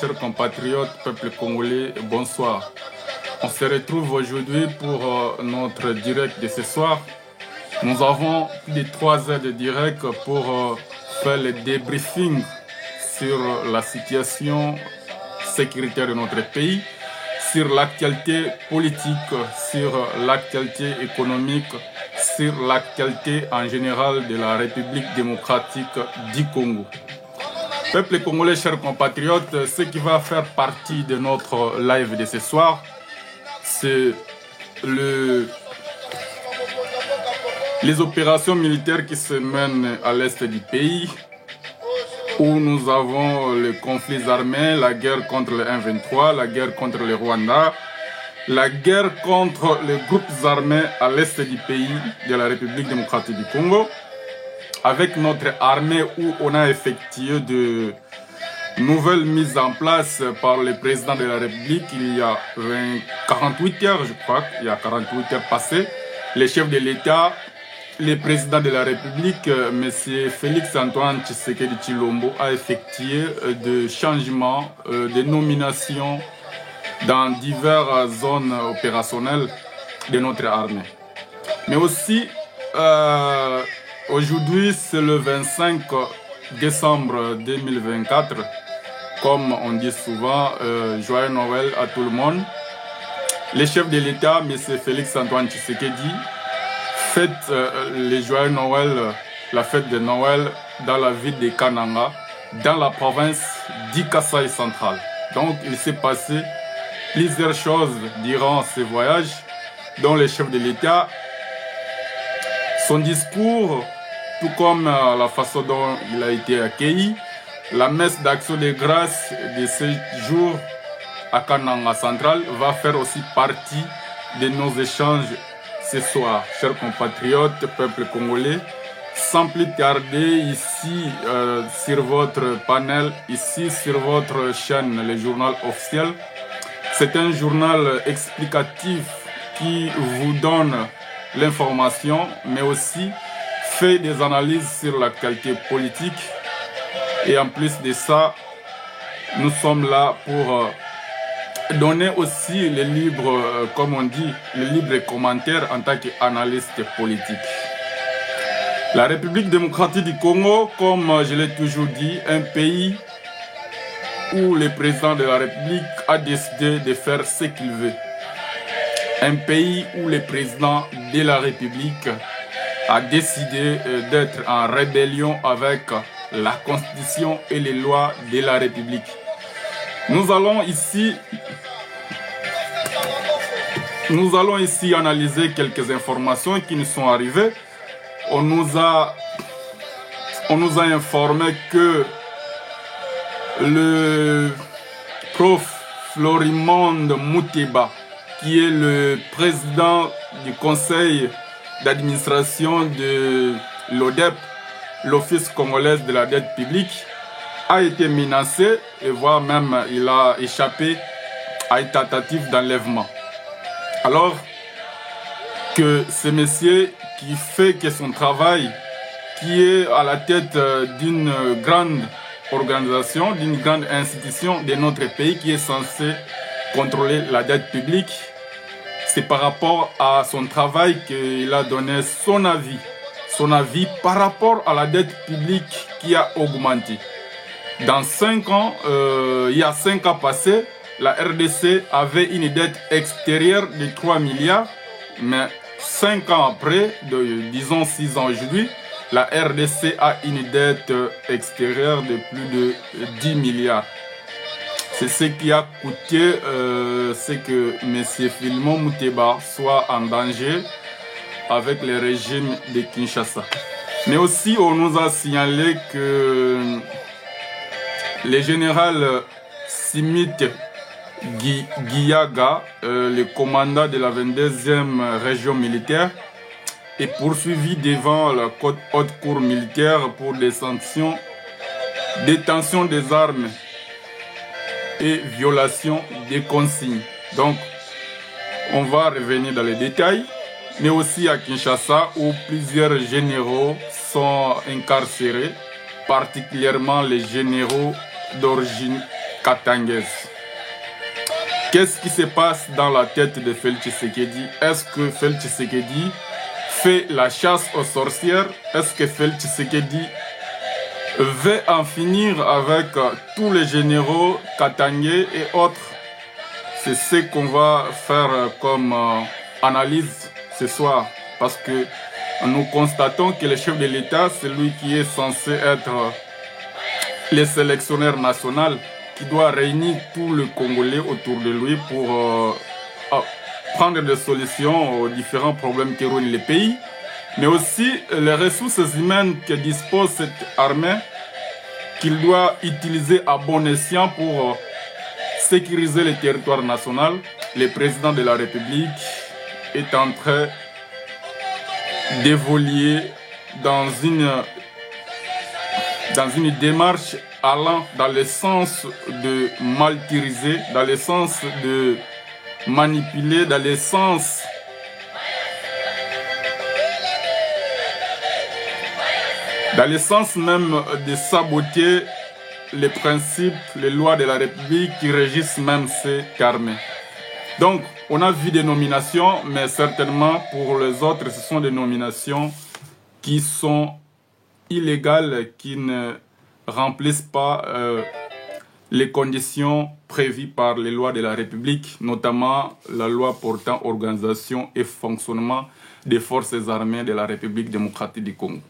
Chers compatriotes, peuple congolais, bonsoir. On se retrouve aujourd'hui pour notre direct de ce soir. Nous avons plus de 3 heures de direct pour faire le débriefing sur la situation sécuritaire de notre pays, sur l'actualité politique, sur l'actualité économique, sur l'actualité en général de la République démocratique du Congo. Peuple congolais, chers compatriotes, ce qui va faire partie de notre live de ce soir, c'est les opérations militaires qui se mènent à l'est du pays, où nous avons les conflits armés, la guerre contre le M23, la guerre contre le Rwanda, la guerre contre les groupes armés à l'est du pays de la République démocratique du Congo, avec notre armée où on a effectué de nouvelles mises en place par le président de la République il y a 48 heures, je crois, il y a 48 heures passées. Le chef de l'État, le président de la République, M. Félix-Antoine Tshisekedi Tshilombo, a effectué des changements, de nominations dans diverses zones opérationnelles de notre armée. Mais aussi, aujourd'hui, c'est le 25 décembre 2024. Comme on dit souvent, joyeux Noël à tout le monde. Le chef de l'État, M. Félix-Antoine Tshisekedi, fête le joyeux Noël, la fête de Noël dans la ville de Kananga, dans la province du Kasaï central. Donc, il s'est passé plusieurs choses durant ce voyage, dont le chef de l'État, son discours, tout comme la façon dont il a été accueilli, la messe d'action de grâce de ce jour à Kananga Central va faire aussi partie de nos échanges ce soir. Chers compatriotes, peuple congolais, sans plus tarder, ici sur votre panel, ici sur votre chaîne, le journal officiel, c'est un journal explicatif qui vous donne l'information, mais aussi fait des analyses sur l'actualité politique. Et en plus de ça, nous sommes là pour donner aussi les libres, comme on dit, les libres commentaires en tant qu'analyste politique. La République démocratique du Congo, comme je l'ai toujours dit, un pays où le président de la République a décidé de faire ce qu'il veut. Un pays où le président de la République a décidé d'être en rébellion avec la Constitution et les lois de la République. Nous allons ici analyser quelques informations qui nous sont arrivées. On nous a informé que le prof Florimond Muteba, qui est le président du conseil d'administration de l'ODEP, l'Office congolais de la dette publique, a été menacé et voire même il a échappé à une tentative d'enlèvement. Alors que ce monsieur qui fait que son travail, qui est à la tête d'une grande organisation, d'une grande institution de notre pays qui est censée contrôler la dette publique, c'est par rapport à son travail qu'il a donné son avis par rapport à la dette publique qui a augmenté. Dans 5 ans, il y a 5 ans passés, la RDC avait une dette extérieure de 3 milliards, mais 5 ans après, disons 6 ans aujourd'hui, la RDC a une dette extérieure de plus de 10 milliards. C'est ce qui a coûté que M. Filimon Muteba soit en danger avec le régime de Kinshasa. Mais aussi, on nous a signalé que le général Simite Guiyaga, le commandant de la 22e région militaire, est poursuivi devant la haute cour militaire pour des sanctions, détention des armes et violation des consignes. Donc, on va revenir dans les détails, mais aussi à Kinshasa où plusieurs généraux sont incarcérés, particulièrement les généraux d'origine katangaise. Qu'est-ce qui se passe dans la tête de Félix Tshisekedi? Est-ce que Félix Tshisekedi fait la chasse aux sorcières? Est-ce que Félix Tshisekedi veut en finir avec tous les généraux katangais et autres? C'est ce qu'on va faire comme analyse ce soir, parce que nous constatons que le chef de l'État, c'est lui qui est censé être le sélectionneur national, qui doit réunir tous les Congolais autour de lui pour prendre des solutions aux différents problèmes qui roulent le pays, mais aussi les ressources humaines que dispose cette armée, qu'il doit utiliser à bon escient pour sécuriser le territoire national. Le président de la République est en train d'évoluer dans une démarche allant dans le sens de martyriser, dans le sens de manipuler, dans le sens même de saboter les principes, les lois de la République qui régissent même cette armée. Donc, on a vu des nominations, mais certainement pour les autres, ce sont des nominations qui sont illégales, qui ne remplissent pas les conditions prévues par les lois de la République, notamment la loi portant organisation et fonctionnement des forces armées de la République démocratique du Congo.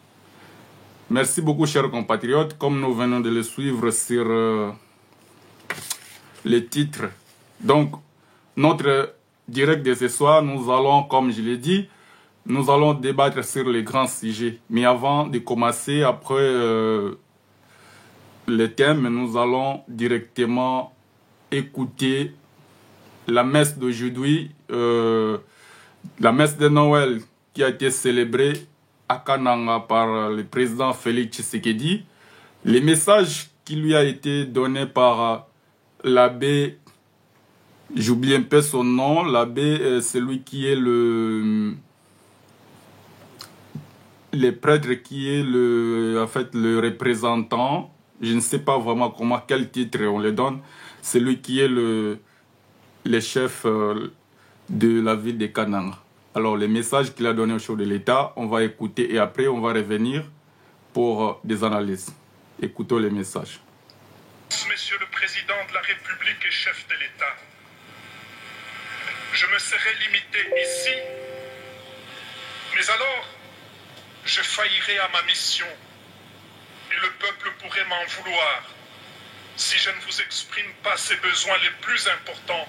Merci beaucoup, chers compatriotes. Comme nous venons de le suivre sur les titres, donc notre direct de ce soir, nous allons, comme je l'ai dit, nous allons débattre sur les grands sujets. Mais avant de commencer, après les thèmes, nous allons directement écouter la messe d'aujourd'hui, la messe de Noël qui a été célébrée à Kananga par le président Félix Tshisekedi. Les messages qui lui a été donné par l'abbé, j'oublie un peu son nom, l'abbé, c'est lui qui est le prêtre qui est en fait le représentant, je ne sais pas vraiment comment, quel titre on le donne, c'est lui qui est le chef de la ville de Kananga. Alors, les messages qu'il a donnés au chef de l'État, on va écouter et après, on va revenir pour des analyses. Écoutons les messages. Monsieur le Président de la République et chef de l'État, je me serais limité ici, mais alors, je faillirais à ma mission et le peuple pourrait m'en vouloir si je ne vous exprime pas ses besoins les plus importants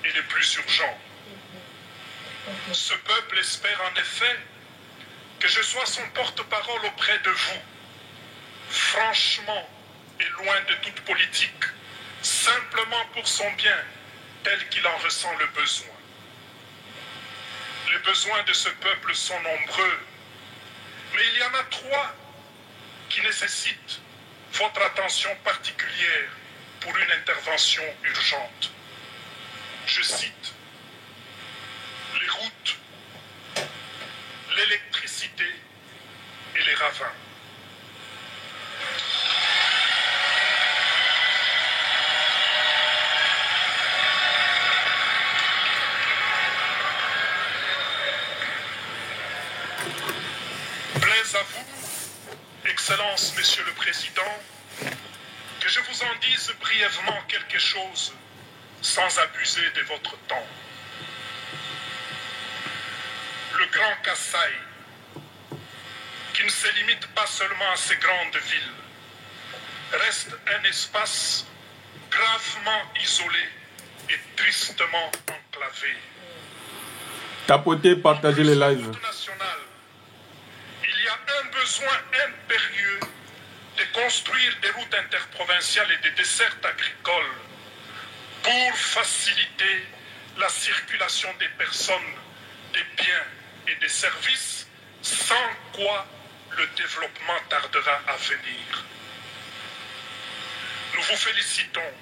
et les plus urgents. Ce peuple espère en effet que je sois son porte-parole auprès de vous, franchement et loin de toute politique, simplement pour son bien, tel qu'il en ressent le besoin. Les besoins de ce peuple sont nombreux, mais il y en a 3 qui nécessitent votre attention particulière pour une intervention urgente. Je cite: les routes, l'électricité et les ravins. Plaise à vous, Excellence, Monsieur le Président, que je vous en dise brièvement quelque chose sans abuser de votre temps. Le Grand Kasaï, qui ne se limite pas seulement à ces grandes villes, reste un espace gravement isolé et tristement enclavé. Tapotez, partagez les lives. Il y a un besoin impérieux de construire des routes interprovinciales et des dessertes agricoles pour faciliter la circulation des personnes, des biens et des services, sans quoi le développement tardera à venir. Nous vous félicitons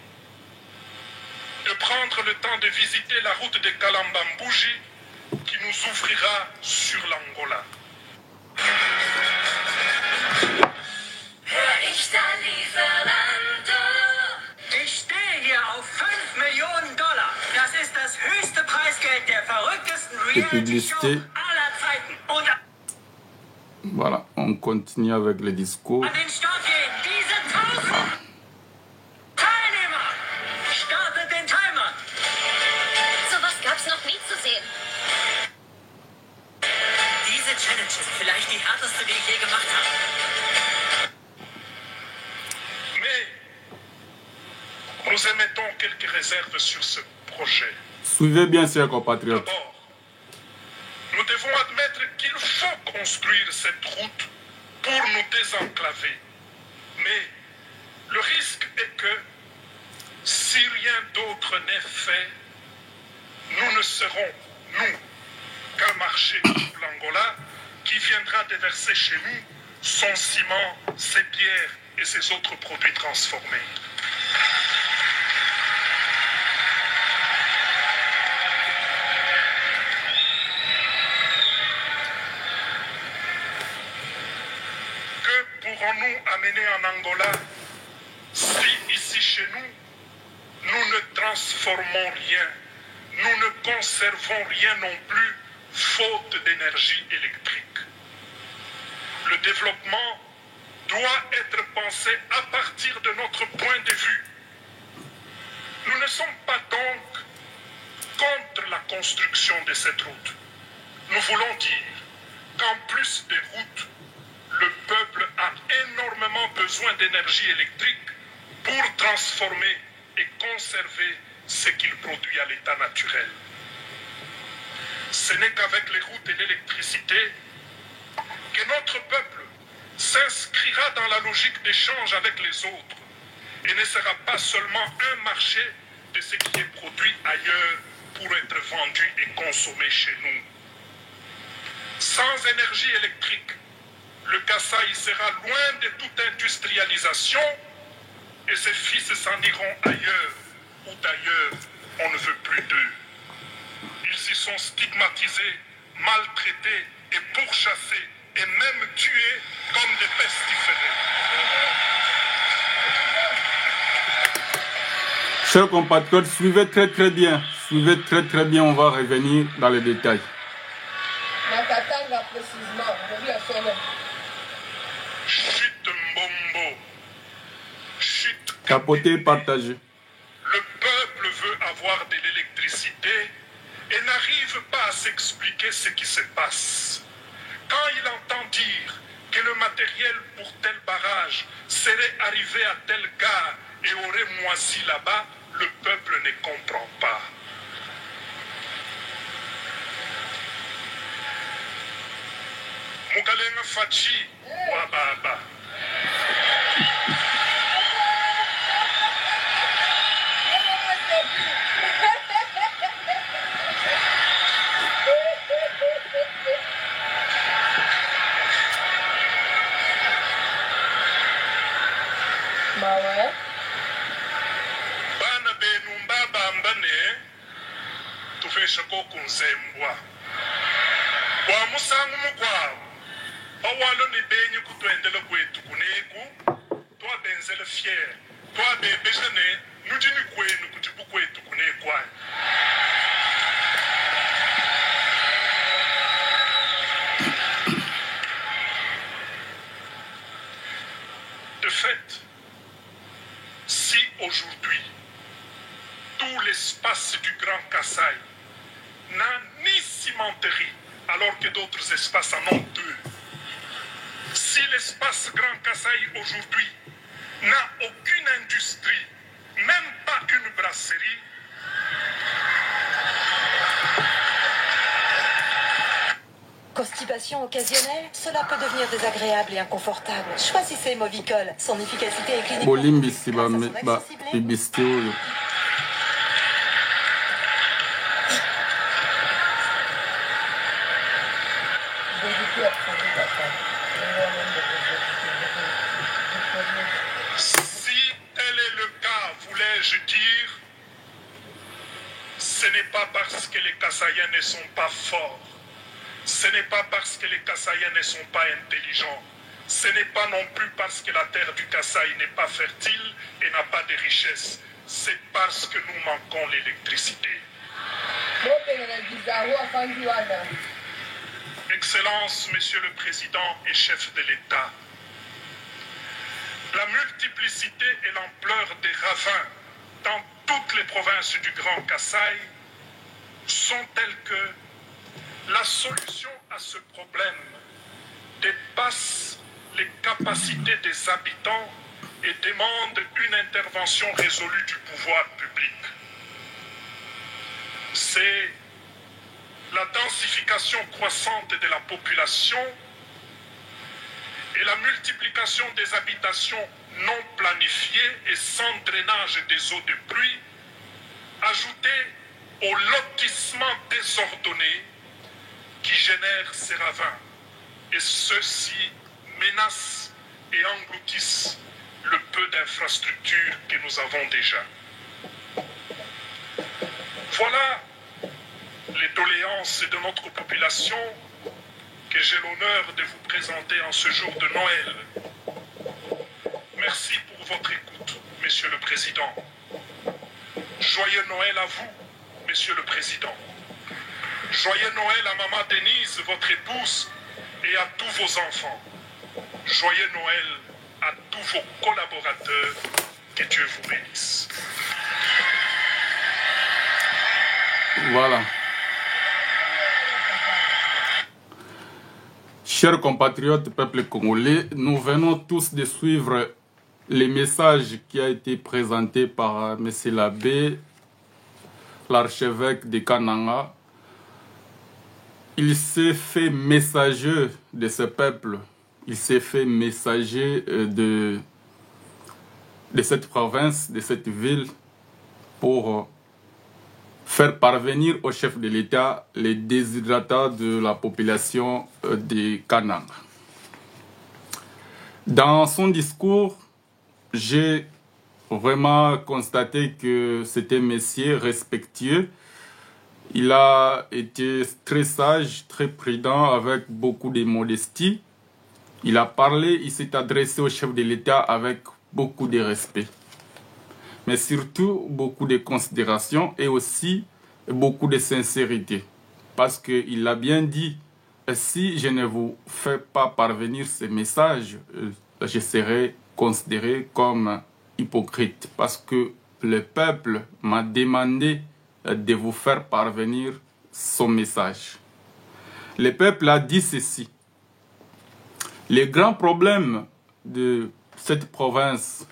de prendre le temps de visiter la route de Kalambambouji qui nous ouvrira sur l'Angola. Ich stehe de publicité. Voilà, on continue avec le discours. Nous émettons quelques réserves sur ce projet. Suivez bien, chers compatriotes. D'abord, nous devons admettre qu'il faut construire cette route pour nous désenclaver. Mais le risque est que, si rien d'autre n'est fait, nous ne serons, nous, qu'un marché pour l'Angola qui viendra déverser chez nous son ciment, ses pierres et ses autres produits transformés. Pourrons-nous amener en Angola si ici chez nous, nous ne transformons rien, nous ne conservons rien non plus, faute d'énergie électrique? Le développement doit être pensé à partir de notre point de vue. Nous ne sommes pas donc contre la construction de cette route. Nous voulons dire qu'en plus des routes, le peuple a énormément besoin d'énergie électrique pour transformer et conserver ce qu'il produit à l'état naturel. Ce n'est qu'avec les routes et l'électricité que notre peuple s'inscrira dans la logique d'échange avec les autres et ne sera pas seulement un marché de ce qui est produit ailleurs pour être vendu et consommé chez nous. Sans énergie électrique, le Kasaï sera loin de toute industrialisation et ses fils s'en iront ailleurs, où d'ailleurs on ne veut plus d'eux. Ils y sont stigmatisés, maltraités et pourchassés et même tués comme des pestiférés. Chers compatriotes, suivez très bien. Suivez très bien, on va revenir dans les détails. Chute Mbombo. Chute. Capotez, partagez. Le peuple veut avoir de l'électricité et n'arrive pas à s'expliquer ce qui se passe. Quand il entend dire que le matériel pour tel barrage serait arrivé à telle gare et aurait moisi là-bas, le peuple ne comprend pas. Mugalenga Fachi Wababa. Bana benumba bambane tufesha koku nzembwa kwa musangu mukwabo awalo ni benyi kutwendele kwetu kuneku twabenzele fier twabebejane nudini kwenu kuti kukwetu kunekwa. De fait, si aujourd'hui tout l'espace du Grand Kasaï n'a ni cimenterie alors que d'autres espaces en ont deux, si l'espace Grand Kasaï aujourd'hui n'a aucune industrie, même pas une brasserie, constipation occasionnelle, cela peut devenir désagréable et inconfortable. Choisissez Movicol. Son efficacité est cliniquement Bolimbisi grâce à son accessibilité. publicité oyo. si tel est le cas, voulais-je dire, ce n'est pas parce que les Kasaïens ne sont pas forts, ce n'est pas parce que les Kasaïens ne sont pas intelligents, ce n'est pas non plus parce que la terre du Kasaï n'est pas fertile et n'a pas de richesse, c'est parce que nous manquons l'électricité. Excellences, Monsieur le Président et chef de l'État, la multiplicité et l'ampleur des ravins dans toutes les provinces du Grand Kasaï sont telles que la solution à ce problème dépasse les capacités des habitants et demande une intervention résolue du pouvoir public. C'est la densification croissante de la population et la multiplication des habitations non planifiées et sans drainage des eaux de pluie, ajoutées au lotissement désordonné qui génère ces ravins. Et ceux-ci menacent et engloutissent le peu d'infrastructures que nous avons déjà. Voilà les doléances de notre population que j'ai l'honneur de vous présenter en ce jour de Noël. Merci pour votre écoute, Monsieur le Président. Joyeux Noël à vous, Monsieur le Président. Joyeux Noël à Maman Denise, votre épouse, et à tous vos enfants. Joyeux Noël à tous vos collaborateurs. Que Dieu vous bénisse. Voilà. Chers compatriotes, peuple congolais, nous venons tous de suivre les messages qui a été présenté par M. l'abbé, l'archevêque de Kananga. Il s'est fait messager de ce peuple, il s'est fait messager de cette province, de cette ville, pour faire parvenir au chef de l'État les déshydratats de la population de Kananga. Dans son discours, j'ai vraiment constaté que c'était un messier respectueux. Il a été très sage, très prudent, avec beaucoup de modestie. Il a parlé, il s'est adressé au chef de l'État avec beaucoup de respect. Mais surtout beaucoup de considération et aussi beaucoup de sincérité. Parce qu'il a bien dit, si je ne vous fais pas parvenir ces messages, je serai considéré comme hypocrite. Parce que le peuple m'a demandé de vous faire parvenir son message. Le peuple a dit ceci. Les grands problèmes de cette province,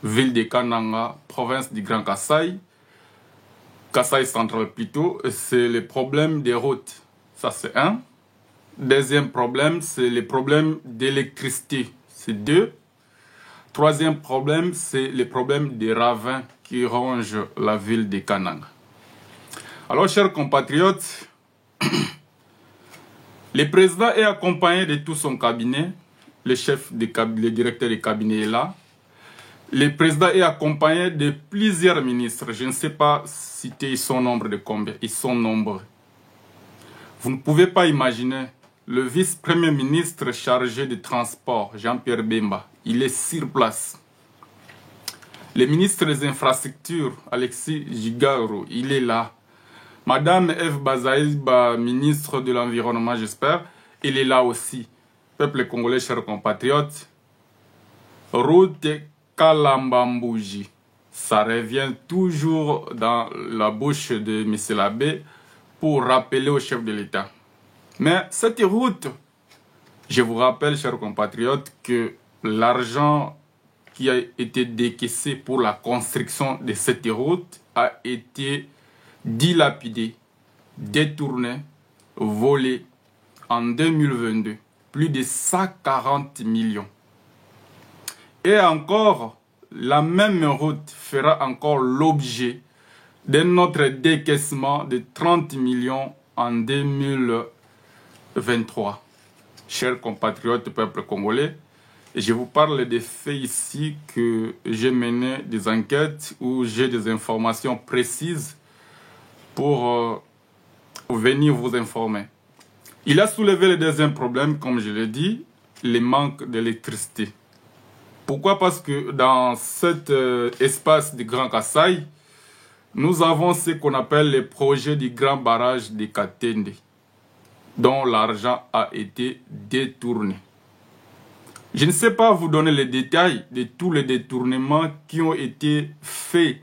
ville de Kananga, province du Grand Kasaï, Kasaï central plutôt, c'est le problème des routes. Ça c'est un. Deuxième problème, c'est le problème d'électricité. C'est deux. Troisième problème, c'est le problème des ravins qui rongent la ville de Kananga. Alors, chers compatriotes, le président est accompagné de tout son cabinet. Le le directeur du cabinet est là. Le président est accompagné de plusieurs ministres. Je ne sais pas citer son nombre de combien. Ils sont nombreux. Vous ne pouvez pas imaginer le vice-premier ministre chargé des Transports, Jean-Pierre Bemba. Il est sur place. Le ministre des Infrastructures, Alexis Gigaro, il est là. Madame Eve Bazaïba, ministre de l'Environnement, j'espère, elle est là aussi. Peuple congolais, chers compatriotes, route Kalambambouji. Ça revient toujours dans la bouche de M. l'abbé pour rappeler au chef de l'État. Mais cette route, je vous rappelle, chers compatriotes, que l'argent qui a été décaissé pour la construction de cette route a été dilapidé, détourné, volé en 2022. Plus de 140 millions. Et encore, la même route fera encore l'objet d'un autre décaissement de 30 millions en 2023. Chers compatriotes, peuple congolais, je vous parle des faits ici que j'ai mené des enquêtes où j'ai des informations précises pour venir vous informer. Il a soulevé le deuxième problème, comme je l'ai dit, le manque d'électricité. Pourquoi? Parce que dans cet espace du Grand Kasaï, nous avons ce qu'on appelle les projets du grand barrage de Katende, dont l'argent a été détourné. Je ne sais pas vous donner les détails de tous les détournements qui ont été faits,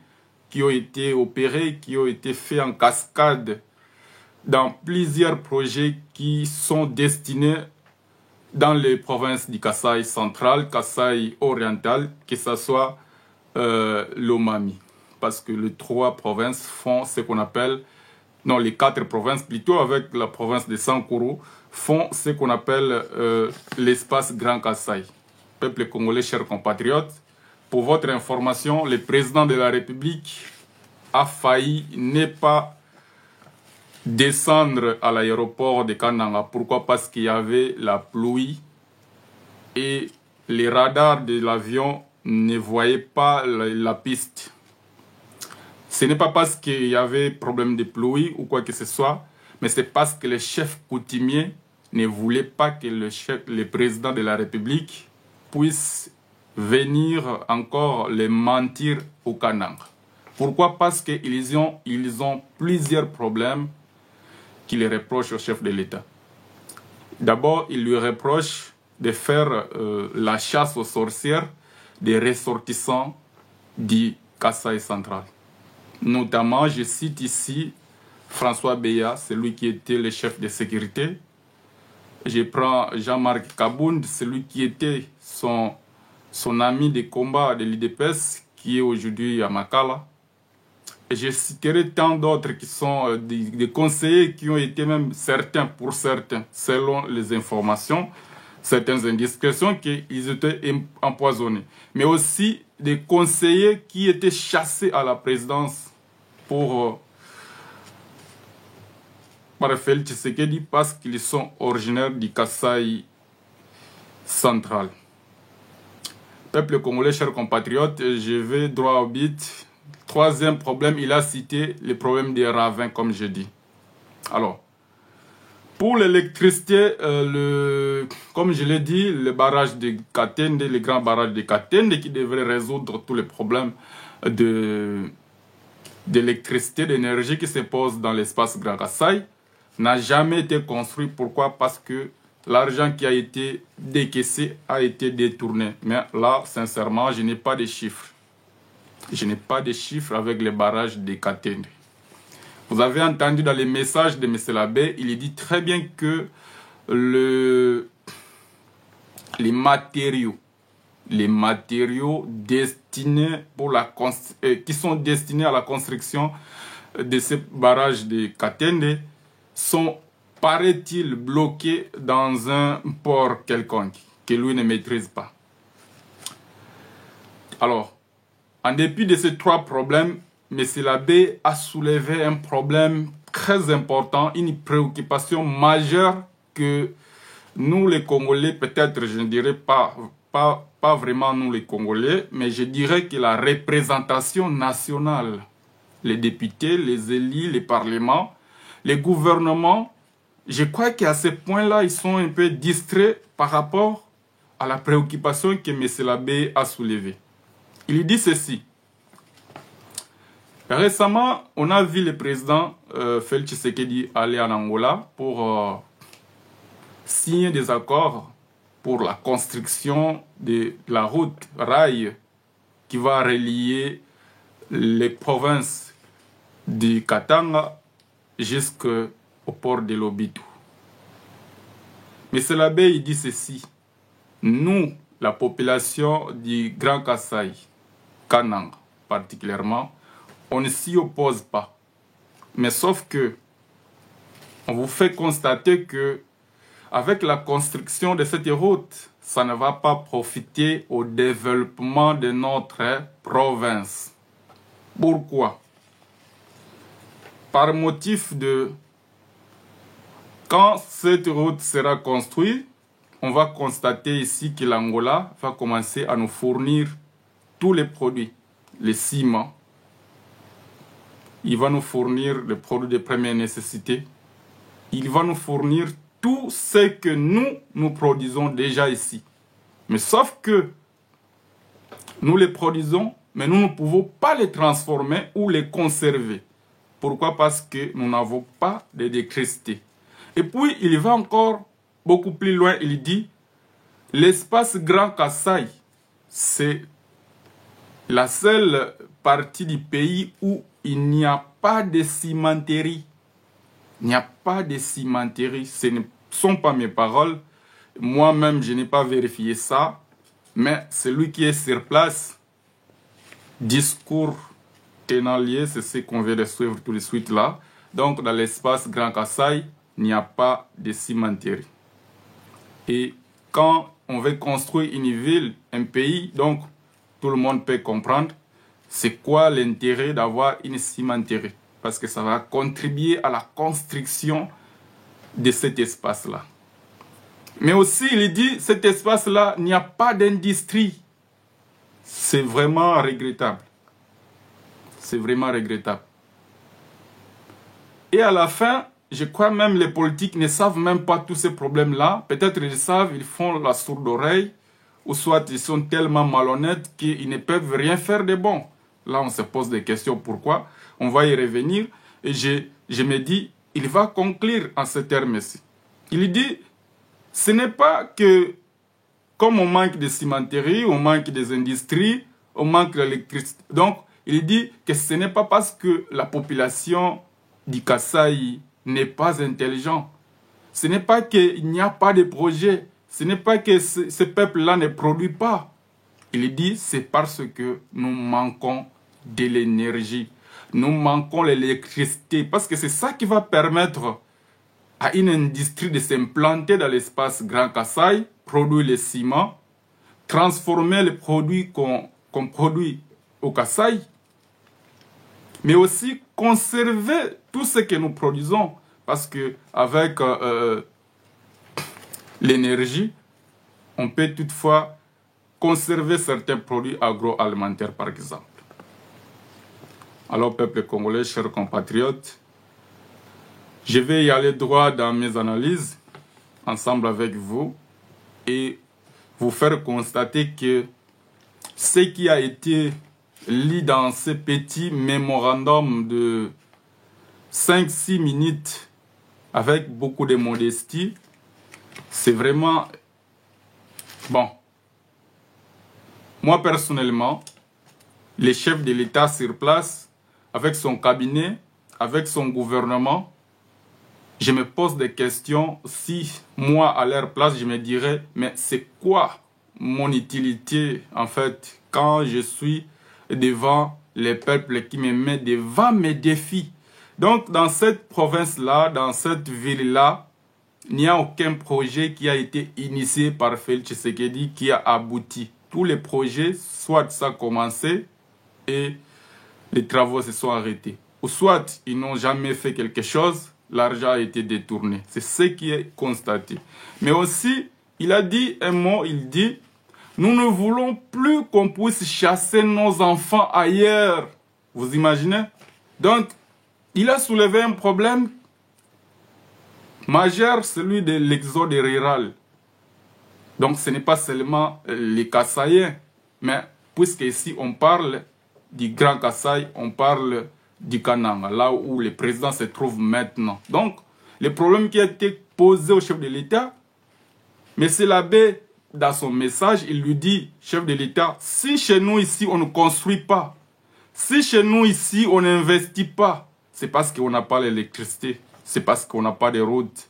qui ont été opérés, qui ont été faits en cascade dans plusieurs projets qui sont destinés dans les provinces du Kasaï central, Kasaï oriental, que ce soit l'Omami. Parce que les 3 provinces font ce qu'on appelle, non, les 4 provinces plutôt, avec la province de Sankuru, font ce qu'on appelle l'espace Grand Kasaï. Peuple congolais, chers compatriotes, pour votre information, le président de la République a failli ne pas descendre à l'aéroport de Kananga. Pourquoi? Parce qu'il y avait la pluie et les radars de l'avion ne voyaient pas la piste. Ce n'est pas parce qu'il y avait problème de pluie ou quoi que ce soit, mais c'est parce que le chef coutumier ne voulait pas que le président de la République puisse venir encore les mentir au Kananga. Pourquoi? Parce qu'ils ont plusieurs problèmes qui les reprochent au chef de l'État. D'abord, il lui reproche de faire la chasse aux sorcières des ressortissants du Kasaï central. Notamment, je cite ici François Beya, celui qui était le chef de sécurité. Je prends Jean-Marc Kabound, celui qui était son ami de combat de l'IDPS, qui est aujourd'hui à Makala. Et je citerai tant d'autres qui sont des conseillers qui ont été même certains, pour certains, selon les informations, certaines indiscrétions, qu'ils étaient empoisonnés. Mais aussi des conseillers qui étaient chassés à la présidence par Félix Tshisekedi parce qu'ils sont originaires du Kasaï central. Peuple congolais, chers compatriotes, je vais droit au but. 3e problème, il a cité le problème des ravins, comme je dis. Alors, pour l'électricité, comme je l'ai dit, le barrage de Katende, le grand barrage de Katende qui devrait résoudre tous les problèmes d'électricité, d'énergie qui se posent dans l'espace Grand Kasaï, n'a jamais été construit. Pourquoi? Parce que l'argent qui a été décaissé a été détourné. Mais là, sincèrement, je n'ai pas de chiffres. Je n'ai pas de chiffres avec les barrages de Katende. Vous avez entendu dans les messages de M. Labbé, il dit très bien que les matériaux destinés qui sont destinés à la construction de ces barrages de Katende sont, paraît-il, bloqués dans un port quelconque que lui ne maîtrise pas. Alors, en dépit de ces 3 problèmes, M. Labbé a soulevé un problème très important, une préoccupation majeure que nous les Congolais, peut-être je ne dirais pas vraiment nous les Congolais, mais je dirais que la représentation nationale, les députés, les élus, les parlements, les gouvernements, je crois qu'à ce point-là, ils sont un peu distraits par rapport à la préoccupation que M. Labbé a soulevée. Il dit ceci. Récemment, on a vu le président Félix Tshisekedi aller en Angola pour signer des accords pour la construction de la route rail qui va relier les provinces du Katanga jusqu'au port de Lobito. Mais Labbé, il dit ceci. Nous, la population du Grand Kasaï, Kananga particulièrement, on ne s'y oppose pas. Mais sauf que on vous fait constater que avec la construction de cette route, ça ne va pas profiter au développement de notre province. Pourquoi? Par motif de... Quand cette route sera construite, on va constater ici que l'Angola va commencer à nous fournir tous les produits. Les ciments, il va nous fournir les produits de première nécessité. Il va nous fournir tout ce que nous produisons déjà ici. Mais sauf que nous les produisons mais nous ne pouvons pas les transformer ou les conserver. Pourquoi? Parce que nous n'avons pas d'électricité. Et puis, il va encore beaucoup plus loin, il dit, l'espace Grand Kasaï, c'est la seule partie du pays où il n'y a pas de cimenterie. Il n'y a pas de cimenterie. Ce ne sont pas mes paroles. Moi-même, je n'ai pas vérifié ça. Mais celui qui est sur place, discours tenant lié, c'est ce qu'on vient de suivre tout de suite là. Donc, dans l'espace Grand Kasaï, il n'y a pas de cimenterie. Et quand on veut construire une ville, un pays, donc tout le monde peut comprendre c'est quoi l'intérêt d'avoir une cimenterie. Parce que ça va contribuer à la construction de cet espace-là. Mais aussi, il dit, cet espace-là, il n'y a pas d'industrie. C'est vraiment regrettable. C'est vraiment regrettable. Et à la fin, je crois même les politiques ne savent même pas tous ces problèmes-là. Peut-être ils savent, ils font la sourde oreille, ou soit ils sont tellement malhonnêtes qu'ils ne peuvent rien faire de bon. Là, on se pose des questions. Pourquoi? On va y revenir. Et je me dis, il va conclure en ces termes-ci. Il dit, ce n'est pas que, comme on manque de cimenterie, on manque des industries, on manque d'électricité. Donc, il dit que ce n'est pas parce que la population du Kasaï n'est pas intelligente. Ce n'est pas qu'il n'y a pas de projet. Ce n'est pas que ce peuple-là ne produit pas. Il dit, c'est parce que nous manquons de l'énergie. Nous manquons l'électricité. Parce que c'est ça qui va permettre à une industrie de s'implanter dans l'espace Grand Kasaï, produire le ciment, transformer les produits qu'on produit au Kasaï, mais aussi conserver tout ce que nous produisons. Parce que avec l'énergie, on peut toutefois conserver certains produits agroalimentaires, par exemple. Alors, peuple congolais, chers compatriotes, je vais y aller droit dans mes analyses, ensemble avec vous, et vous faire constater que ce qui a été lu dans ce petit mémorandum de 5-6 minutes, avec beaucoup de modestie, c'est vraiment bon. Moi, personnellement, le chef de l'État sur place, avec son cabinet, avec son gouvernement, je me pose des questions. Si moi, à leur place, je me dirais, mais c'est quoi mon utilité, en fait, quand je suis devant les peuples qui me mettent devant mes défis? Donc, dans cette province-là, dans cette ville-là, il n'y a aucun projet qui a été initié par Félix Tshisekedi qui a abouti. Tous les projets, soit ça a commencé et les travaux se sont arrêtés. Ou soit ils n'ont jamais fait quelque chose, l'argent a été détourné. C'est ce qui est constaté. Mais aussi, il a dit un mot, il dit, nous ne voulons plus qu'on puisse chasser nos enfants ailleurs. Vous imaginez? Donc, il a soulevé un problème majeur, celui de l'exode rural. Donc ce n'est pas seulement les Kasaïens, mais puisque ici on parle du Grand Kasaï, on parle du Kananga, là où le président se trouve maintenant. Donc le problème qui a été posé au chef de l'État, M. Labbé, dans son message, il lui dit, chef de l'État, si chez nous ici on ne construit pas, si chez nous ici on n'investit pas, c'est parce qu'on n'a pas l'électricité, c'est parce qu'on n'a pas de routes.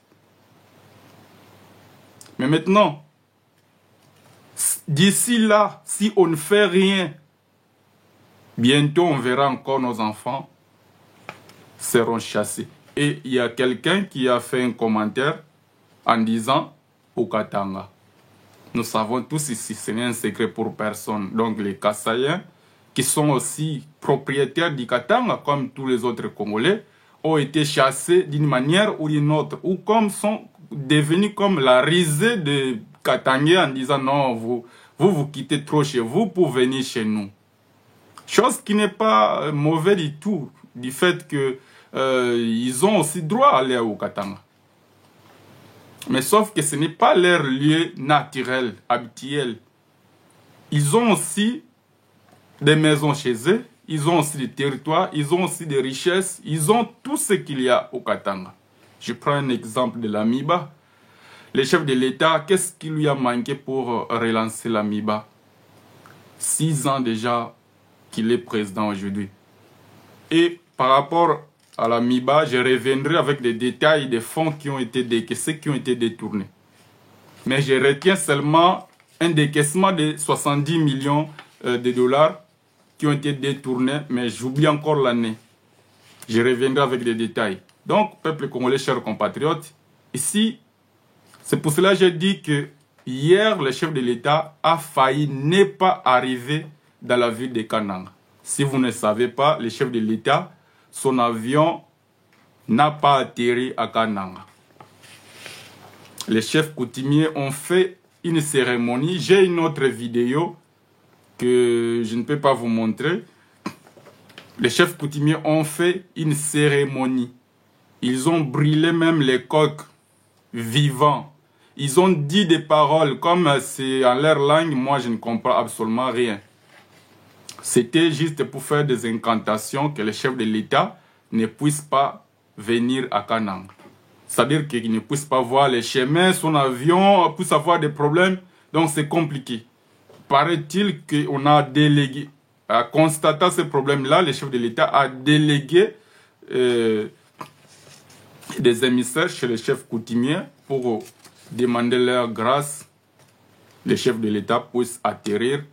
Mais maintenant, d'ici là, si on ne fait rien, bientôt on verra encore nos enfants seront chassés. Et il y a quelqu'un qui a fait un commentaire en disant au Katanga. Nous savons tous ici, ce n'est un secret pour personne. Donc les Kasaïens, qui sont aussi propriétaires du Katanga, comme tous les autres Congolais, ont été chassés d'une manière ou d'une autre, ou comme sont devenus comme la risée de Katangais en disant non, vous quittez trop chez vous pour venir chez nous. Chose qui n'est pas mauvaise du tout, du fait que ils ont aussi droit à aller au Katanga. Mais sauf que ce n'est pas leur lieu naturel, habituel. Ils ont aussi des maisons chez eux, ils ont aussi des territoires, ils ont aussi des richesses, ils ont tout ce qu'il y a au Katanga. Je prends un exemple de l'Amiba. Le chef de l'État, qu'est-ce qui lui a manqué pour relancer l'Amiba? 6 ans déjà qu'il est président aujourd'hui. Et par rapport à l'Amiba, je reviendrai avec des détails des fonds qui ont été décaissés, qui ont été détournés. Mais je retiens seulement un décaissement de 70 millions de dollars qui ont été détournés, mais j'oublie encore l'année. Je reviendrai avec des détails. Donc, peuple congolais, chers compatriotes, ici, c'est pour cela que j'ai dit que hier, le chef de l'État a failli ne pas arriver dans la ville de Kananga. Si vous ne savez pas, le chef de l'État, son avion n'a pas atterri à Kananga. Les chefs coutumiers ont fait une cérémonie. J'ai une autre vidéo que je ne peux pas vous montrer. Les chefs coutumiers ont fait une cérémonie. Ils ont brûlé même les coqs vivants. Ils ont dit des paroles comme c'est en leur langue. Moi, je ne comprends absolument rien. C'était juste pour faire des incantations que le chef de l'État ne puisse pas venir à Kananga. C'est-à-dire qu'il ne puisse pas voir les chemins, son avion puisse avoir des problèmes. Donc c'est compliqué. Paraît-il qu'on a délégué, à constater ces problèmes-là, le chef de l'État a délégué des émissaires chez les chefs coutumiers pour demander leur grâce. Le chef de l'État puisse atterrir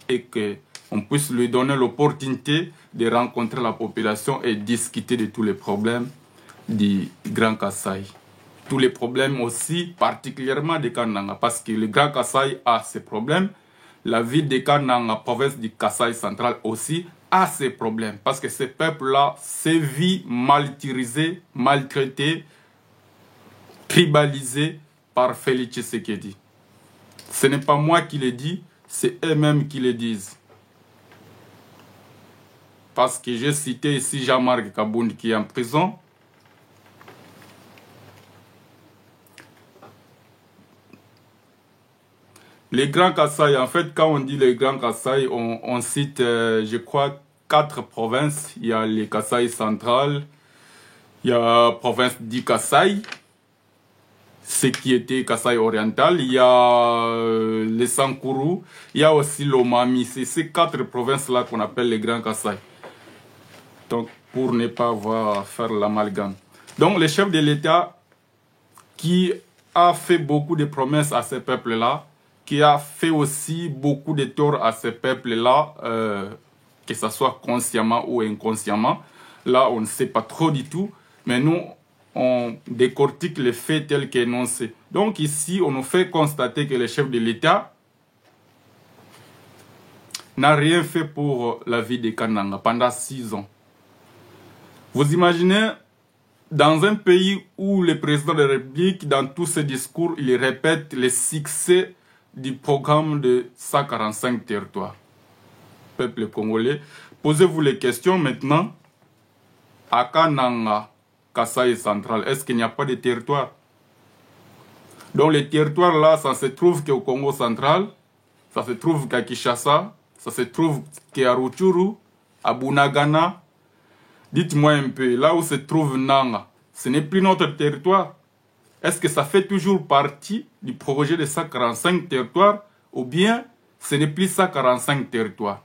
et qu'on puisse lui donner l'opportunité de rencontrer la population et discuter de tous les problèmes du Grand Kasaï. Tous les problèmes aussi, particulièrement de Kananga, parce que le Grand Kasaï a ses problèmes. La ville de Kananga, province du Kasaï central aussi, a ses problèmes. Parce que ces peuples-là sévissent martyrisés, maltraités, tribalisés par Félix Tshisekedi. Ce n'est pas moi qui le dis, c'est eux-mêmes qui le disent. Parce que j'ai cité ici Jean-Marc Kabound qui est en prison. Les Grands Kasaï, en fait, quand on dit les Grands Kasaï, on cite, je crois, 4 provinces. Il y a les Kasaï central, il y a la province du Kasaï, ce qui était Kasaï oriental, il y a les Sankourou, il y a aussi l'Omami. C'est ces 4 provinces-là qu'on appelle les Grands Kasaï. Donc, pour ne pas avoir à faire l'amalgame. Donc, le chef de l'État qui a fait beaucoup de promesses à ces peuples-là, qui a fait aussi beaucoup de tort à ces peuples-là, que ce soit consciemment ou inconsciemment. Là, on ne sait pas trop du tout, mais nous, on décortique les faits tels qu'énoncés. Donc ici, on nous fait constater que le chef de l'État n'a rien fait pour la vie de Kananga pendant 6 ans. Vous imaginez, dans un pays où le président de la République, dans tous ses discours, il répète les succès du programme de 145 territoires. Peuple congolais, posez-vous les questions maintenant. À Kananga, Kasaï central, est-ce qu'il n'y a pas de territoire? Donc les territoires là, ça se trouve qu'au Congo central, ça se trouve qu'à Kinshasa, ça se trouve qu'à Rutshuru, à Bunagana. Dites-moi un peu, là où se trouve Nanga, ce n'est plus notre territoire. Est-ce que ça fait toujours partie du projet de 145 territoires ou bien ce n'est plus 145 territoires?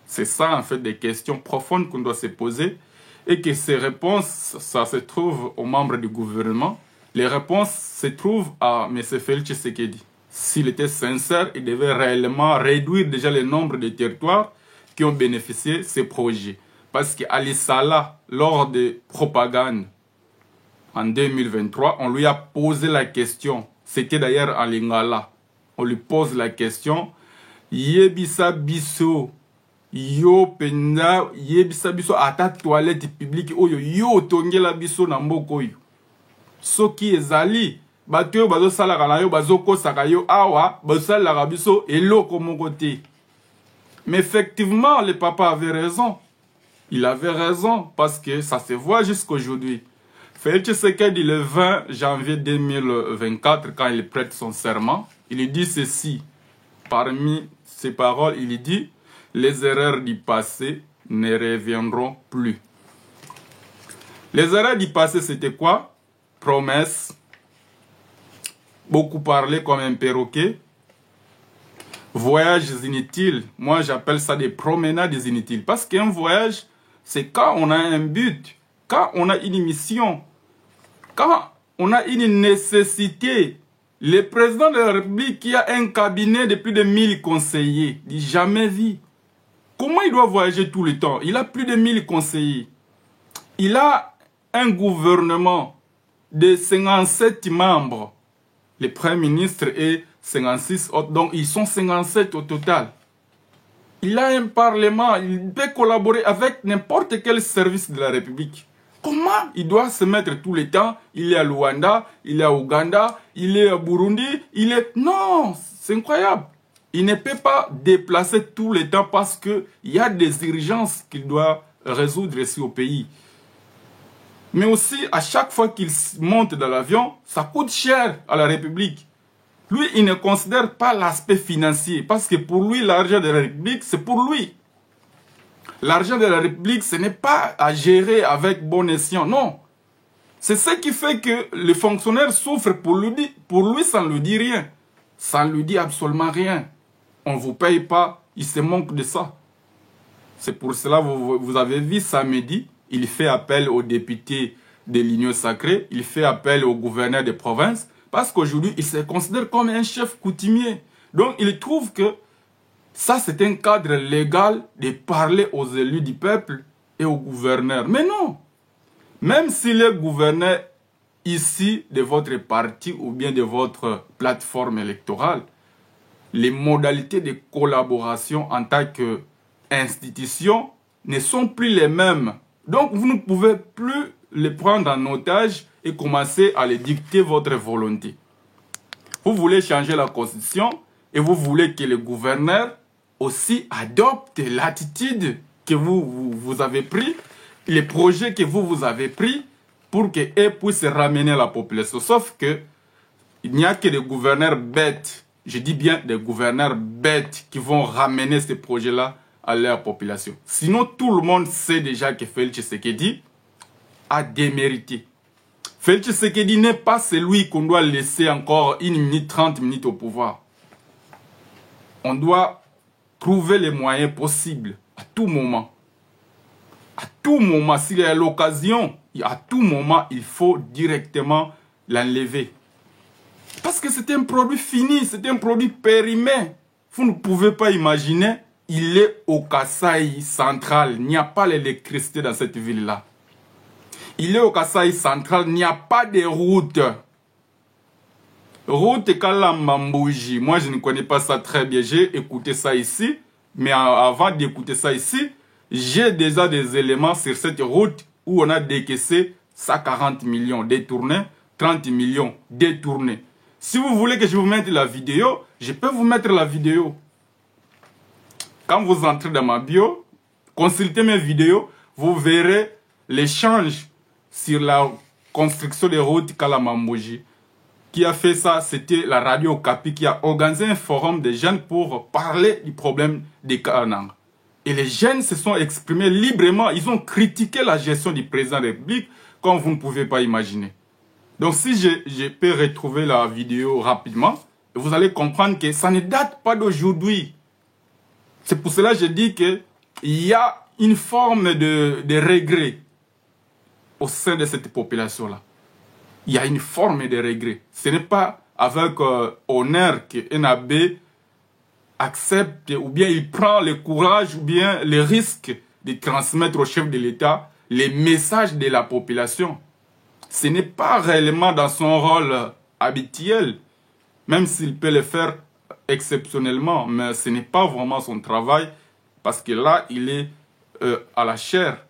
C'est ça en fait des questions profondes qu'on doit se poser et que ces réponses, ça se trouve aux membres du gouvernement. Les réponses se trouvent à M. Félix Tshisekedi. S'il était sincère, il devait réellement réduire déjà le nombre de territoires qui ont bénéficié de ces projets. Parce qu'à l'Issala, lors de propagande, en 2023, on lui a posé la question. C'était d'ailleurs en Lingala. On lui pose la question. Yebisa biso, yo penda, yebisa biso ata toilette publique oyo yo tongela biso na mboko yo. Soki ezali, bato yo bazo salaka na yo bazo kosaka yo awa, bazo salaka biso eloko moko te. Mais effectivement, le papa avait raison. Il avait raison parce que ça se voit jusqu'aujourd'hui. Félix Tshisekedi, le 20 janvier 2024, quand il prête son serment, il dit ceci. Parmi ses paroles, il dit les erreurs du passé ne reviendront plus. Les erreurs du passé, c'était quoi? Promesses, beaucoup parler comme un perroquet, voyages inutiles. Moi, j'appelle ça des promenades inutiles. Parce qu'un voyage, c'est quand on a un but, quand on a une mission, quand on a une nécessité. Le président de la République qui a un cabinet de plus de 1000 conseillers, dit jamais vu. Comment il doit voyager tout le temps? Il a plus de 1000 conseillers. Il a un gouvernement de 57 membres. Le Premier ministre et 56 autres, donc ils sont 57 au total. Il a un parlement, il peut collaborer avec n'importe quel service de la République. Comment il doit se mettre tout le temps? Il est à Luanda, il est à Ouganda, il est à Burundi, il est... Non, c'est incroyable. Il ne peut pas déplacer tout le temps parce qu'il y a des urgences qu'il doit résoudre ici au pays. Mais aussi, à chaque fois qu'il monte dans l'avion, ça coûte cher à la République. Lui, il ne considère pas l'aspect financier parce que pour lui, l'argent de la République, c'est pour lui. L'argent de la République, ce n'est pas à gérer avec bon escient, non. C'est ce qui fait que les fonctionnaires souffrent pour lui, ça ne lui dit rien. Ça ne lui dit absolument rien. On ne vous paye pas, il se manque de ça. C'est pour cela que vous avez vu samedi, il fait appel aux députés de l'Union sacrée, il fait appel au gouverneur des provinces, parce qu'aujourd'hui, il se considère comme un chef coutumier. Donc, il trouve que ça, c'est un cadre légal de parler aux élus du peuple et aux gouverneurs. Mais non. Même si les gouverneurs ici de votre parti ou bien de votre plateforme électorale, les modalités de collaboration en tant qu'institution ne sont plus les mêmes. Donc, vous ne pouvez plus les prendre en otage et commencer à les dicter votre volonté. Vous voulez changer la constitution et vous voulez que les gouverneurs aussi adoptent l'attitude que vous avez pris, les projets que vous avez pris pour qu'ils puissent ramener la population. Sauf que il n'y a que des gouverneurs bêtes, je dis bien des gouverneurs bêtes qui vont ramener ces projets-là à leur population. Sinon, tout le monde sait déjà que Félix Tshisekedi a démérité. Félix Tshisekedi n'est pas celui qu'on doit laisser encore 1 minute, 30 minutes au pouvoir. On doit trouver les moyens possibles à tout moment. À tout moment, s'il y a l'occasion, à tout moment, il faut directement l'enlever. Parce que c'est un produit fini, c'est un produit périmé. Vous ne pouvez pas imaginer, il est au Kasaï central. Il n'y a pas l'électricité dans cette ville-là. Il est au Kasaï central, il n'y a pas de route. Route Kalambambouji, moi je ne connais pas ça très bien, j'ai écouté ça ici, mais avant d'écouter ça ici, j'ai déjà des éléments sur cette route où on a décaissé 140 millions détournés, 30 millions détournés. Si vous voulez que je vous mette la vidéo, je peux vous mettre la vidéo. Quand vous entrez dans ma bio, consultez mes vidéos, vous verrez l'échange sur la construction des routes Kalambambouji. Qui a fait ça, c'était la radio Okapi qui a organisé un forum des jeunes pour parler du problème des Kanang. Et les jeunes se sont exprimés librement, ils ont critiqué la gestion du président de la République comme vous ne pouvez pas imaginer. Donc si je peux retrouver la vidéo rapidement, vous allez comprendre que ça ne date pas d'aujourd'hui. C'est pour cela que je dis qu'il y a une forme de regret au sein de cette population-là. Il y a une forme de regret. Ce n'est pas avec honneur que NAB accepte ou bien il prend le courage ou bien le risque de transmettre au chef de l'État les messages de la population. Ce n'est pas réellement dans son rôle habituel, même s'il peut le faire exceptionnellement, mais ce n'est pas vraiment son travail parce que là, il est à la chair.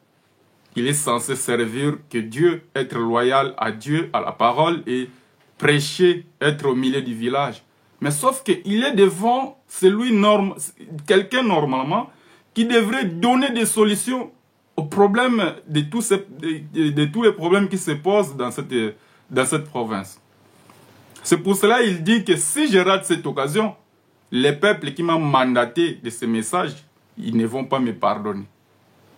Il est censé servir que Dieu, être loyal à Dieu, à la parole et prêcher, être au milieu du village. Mais sauf qu'il est devant quelqu'un normalement qui devrait donner des solutions aux problèmes de tous les problèmes qui se posent dans cette province. C'est pour cela qu'il dit que si je rate cette occasion, les peuples qui m'ont mandaté de ce message ils ne vont pas me pardonner.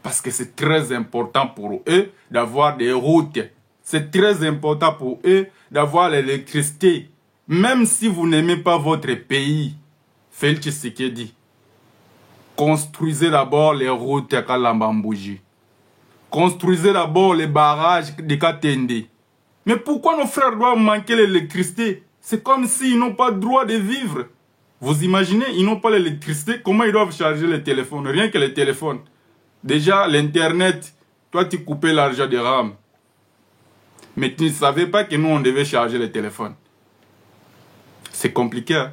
Parce que c'est très important pour eux d'avoir des routes. C'est très important pour eux d'avoir l'électricité. Même si vous n'aimez pas votre pays, Félix Tshisekedi, construisez d'abord les routes à Kalambambouji. Construisez d'abord les barrages de Katende. Mais pourquoi nos frères doivent manquer l'électricité? C'est comme s'ils n'ont pas le droit de vivre. Vous imaginez, ils n'ont pas l'électricité, comment ils doivent charger les téléphones? Rien que les téléphones. Déjà, l'Internet, toi tu coupais l'argent de RAM. Mais tu ne savais pas que nous on devait charger les téléphones. C'est compliqué. Hein?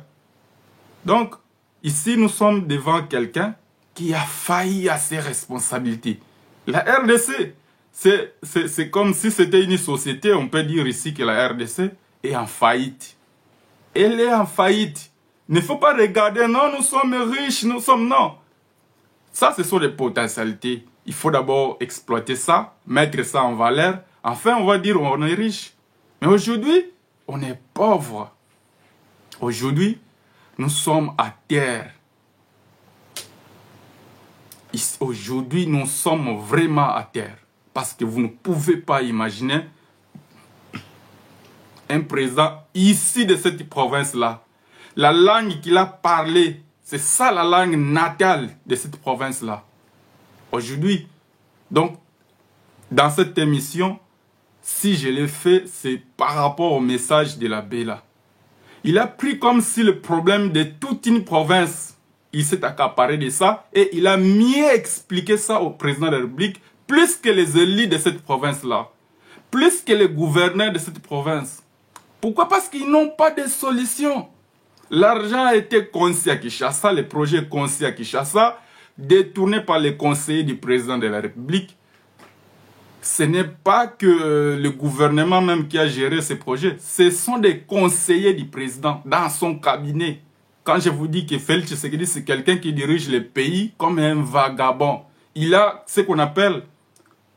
Donc, ici nous sommes devant quelqu'un qui a failli à ses responsabilités. La RDC, c'est comme si c'était une société, on peut dire ici que la RDC est en faillite. Elle est en faillite. Il ne faut pas regarder, non, nous sommes riches, nous sommes, non. Ça, ce sont des potentialités. Il faut d'abord exploiter ça, mettre ça en valeur. Enfin, on va dire on est riche. Mais aujourd'hui, on est pauvre. Aujourd'hui, nous sommes à terre. Aujourd'hui, nous sommes vraiment à terre. Parce que vous ne pouvez pas imaginer un président ici de cette province-là. La langue qu'il a parlé, c'est ça la langue natale de cette province-là. Aujourd'hui, donc, dans cette émission, si je l'ai fait, c'est par rapport au message de l'abbé là. Il a pris comme si le problème de toute une province, il s'est accaparé de ça et il a mieux expliqué ça au président de la République, plus que les élites de cette province-là, plus que les gouverneurs de cette province. Pourquoi? Parce qu'ils n'ont pas de solution. L'argent a été conçu à Kinshasa, les projets conçus à Kinshasa, détournés par les conseillers du président de la République. Ce n'est pas que le gouvernement même qui a géré ces projets. Ce sont des conseillers du président dans son cabinet. Quand je vous dis que Félix Tshisekedi, c'est quelqu'un qui dirige le pays comme un vagabond. Il a ce qu'on appelle,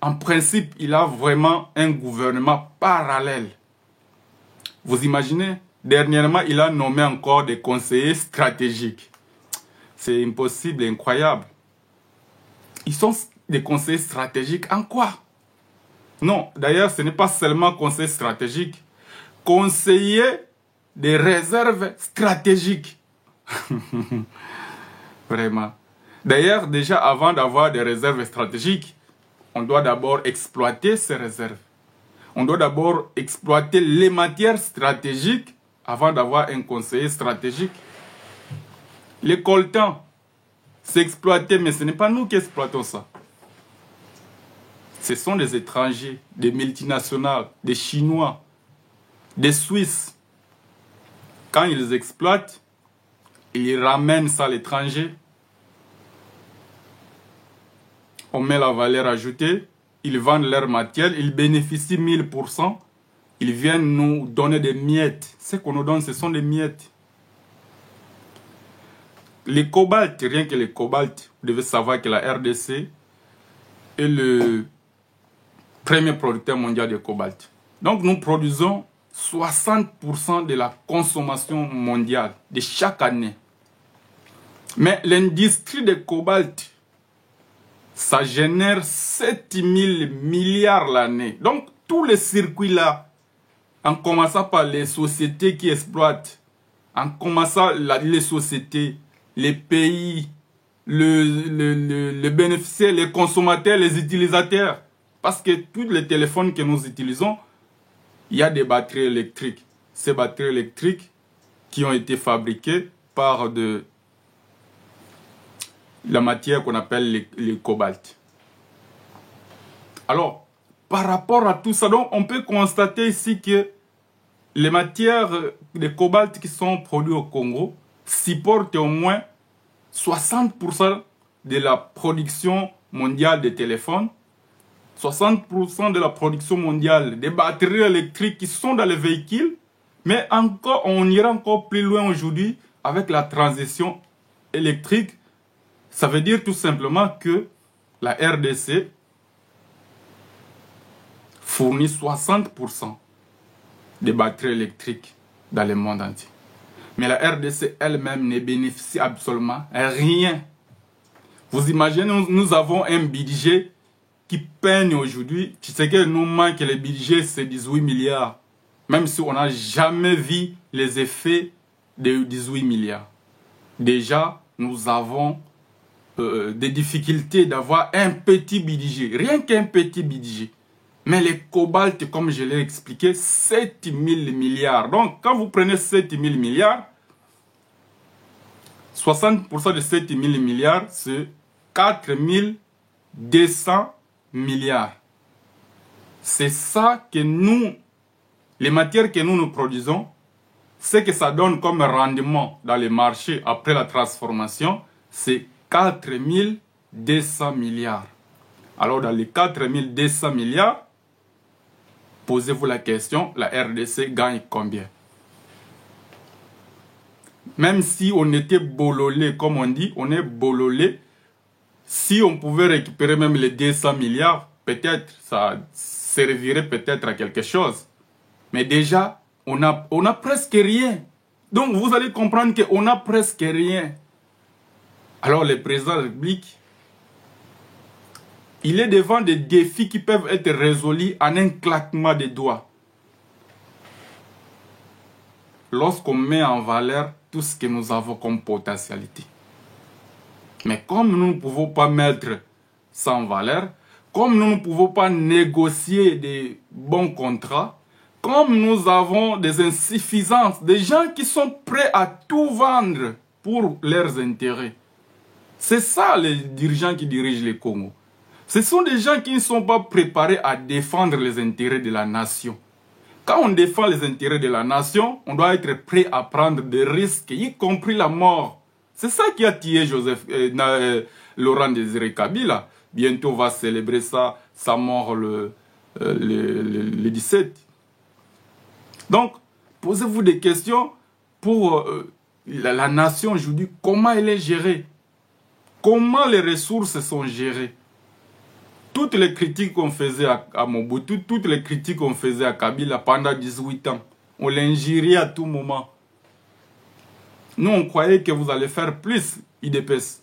en principe, il a vraiment un gouvernement parallèle. Vous imaginez? Dernièrement, il a nommé encore des conseillers stratégiques. C'est impossible, incroyable. Ils sont des conseillers stratégiques en quoi? Non, d'ailleurs, ce n'est pas seulement conseiller stratégique. Conseiller des réserves stratégiques. Vraiment. D'ailleurs, déjà, avant d'avoir des réserves stratégiques, on doit d'abord exploiter ces réserves. On doit d'abord exploiter les matières stratégiques avant d'avoir un conseiller stratégique. Les coltans, c'est exploité, mais ce n'est pas nous qui exploitons ça. Ce sont des étrangers, des multinationales, des Chinois, des Suisses. Quand ils exploitent, ils ramènent ça à l'étranger. On met la valeur ajoutée, ils vendent leur matière, ils bénéficient 1000%. Ils viennent nous donner des miettes. Ce qu'on nous donne, ce sont des miettes. Les cobaltes, rien que les cobaltes, vous devez savoir que la RDC est le premier producteur mondial de cobalt. Donc nous produisons 60% de la consommation mondiale de chaque année. Mais l'industrie de cobalt, ça génère 7000 milliards l'année. Donc tous les circuits là, en commençant par les sociétés qui exploitent, en commençant les sociétés, les pays, les bénéficiaires, les consommateurs, les utilisateurs. Parce que tous les téléphones que nous utilisons, il y a des batteries électriques. Ces batteries électriques qui ont été fabriquées par la matière qu'on appelle le cobalt. Alors, par rapport à tout ça, donc, on peut constater ici que les matières de cobalt qui sont produites au Congo supportent au moins 60% de la production mondiale des téléphones, 60% de la production mondiale des batteries électriques qui sont dans les véhicules, mais encore, on ira encore plus loin aujourd'hui avec la transition électrique. Ça veut dire tout simplement que la RDC fournit 60% des batteries électriques dans le monde entier. Mais la RDC elle-même ne bénéficie absolument rien. Vous imaginez, nous avons un budget qui peigne aujourd'hui. Tu sais que nous manque le budget, c'est 18 milliards. Même si on n'a jamais vu les effets de 18 milliards. Déjà, nous avons des difficultés d'avoir un petit budget. Rien qu'un petit budget. Mais les cobalt, comme je l'ai expliqué, 7 000 milliards. Donc, quand vous prenez 7 000 milliards, 60% de 7 000 milliards, c'est 4 200 milliards. C'est ça que nous, les matières que nous produisons, ce que ça donne comme rendement dans les marchés après la transformation, c'est 4 200 milliards. Alors, dans les 4 200 milliards, posez-vous la question, la RDC gagne combien? Même si on était bololé, comme on dit, on est bololé. Si on pouvait récupérer même les 200 milliards, peut-être ça servirait peut-être à quelque chose. Mais déjà, on a presque rien. Donc vous allez comprendre qu'on a presque rien. Alors le président de la République, il est devant des défis qui peuvent être résolus en un claquement de doigts. Lorsqu'on met en valeur tout ce que nous avons comme potentialité. Mais comme nous ne pouvons pas mettre ça en valeur, comme nous ne pouvons pas négocier des bons contrats, comme nous avons des insuffisances, des gens qui sont prêts à tout vendre pour leurs intérêts. C'est ça les dirigeants qui dirigent le Congo. Ce sont des gens qui ne sont pas préparés à défendre les intérêts de la nation. Quand on défend les intérêts de la nation, on doit être prêt à prendre des risques, y compris la mort. C'est ça qui a tué Laurent Désiré Kabila. Bientôt, on va célébrer sa mort le 17. Donc, posez-vous des questions pour la nation aujourd'hui. Comment elle est gérée? Comment les ressources sont gérées? Toutes les critiques qu'on faisait à Mobutu, toutes les critiques qu'on faisait à Kabila pendant 18 ans, on l'injuriait à tout moment. Nous, on croyait que vous allez faire plus, IDPS.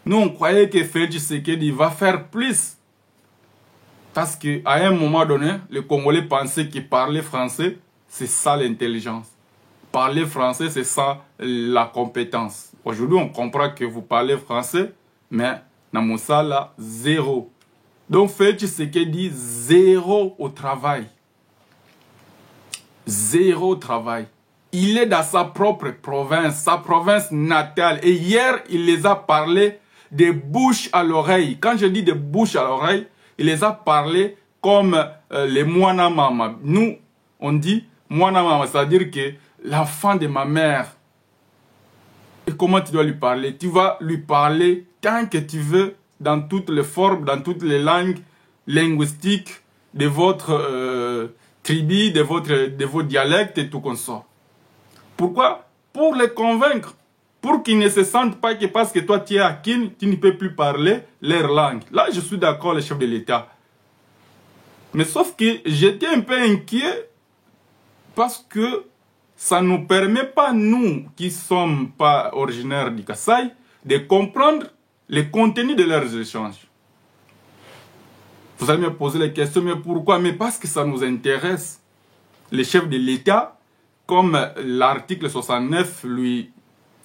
Nous, on croyait que Félix Tshisekedi va faire plus. Parce qu'à un moment donné, les Congolais pensaient que parler français, c'est ça l'intelligence. Parler français, c'est ça la compétence. Aujourd'hui, on comprend que vous parlez français, mais Namoussala, zéro. Donc, Félix Tshisekedi, zéro au travail. Zéro au travail. Il est dans sa propre province, sa province natale. Et hier, il les a parlé de bouche à l'oreille. Quand je dis de bouche à l'oreille, il les a parlé comme les Mwana Mama. Nous, on dit Mwana Mama, c'est-à-dire que l'enfant de ma mère. Et comment tu dois lui parler? Tu vas lui parler tant que tu veux, dans toutes les formes, dans toutes les langues linguistiques de votre tribu, de vos dialectes et tout comme ça. Pourquoi? Pour les convaincre. Pour qu'ils ne se sentent pas que parce que toi tu es à Kin, tu ne peux plus parler leur langue. Là, je suis d'accord, le chef de l'État. Mais sauf que j'étais un peu inquiet parce que ça ne nous permet pas, nous qui ne sommes pas originaires du Kasaï, de comprendre le contenu de leurs échanges. Vous allez me poser la question, mais pourquoi? Mais parce que ça nous intéresse. Le chef de l'État, comme l'article 69 lui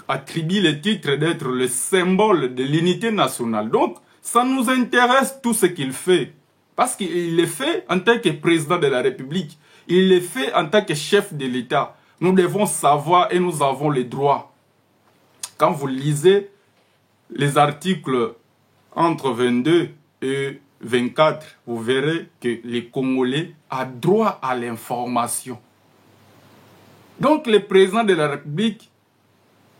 attribue le titre d'être le symbole de l'unité nationale. Donc, ça nous intéresse tout ce qu'il fait. Parce qu'il le fait en tant que président de la République. Il le fait en tant que chef de l'État. Nous devons savoir et nous avons les droits. Quand vous lisez les articles entre 22 et 24, vous verrez que les Congolais ont droit à l'information. Donc, le président de la République,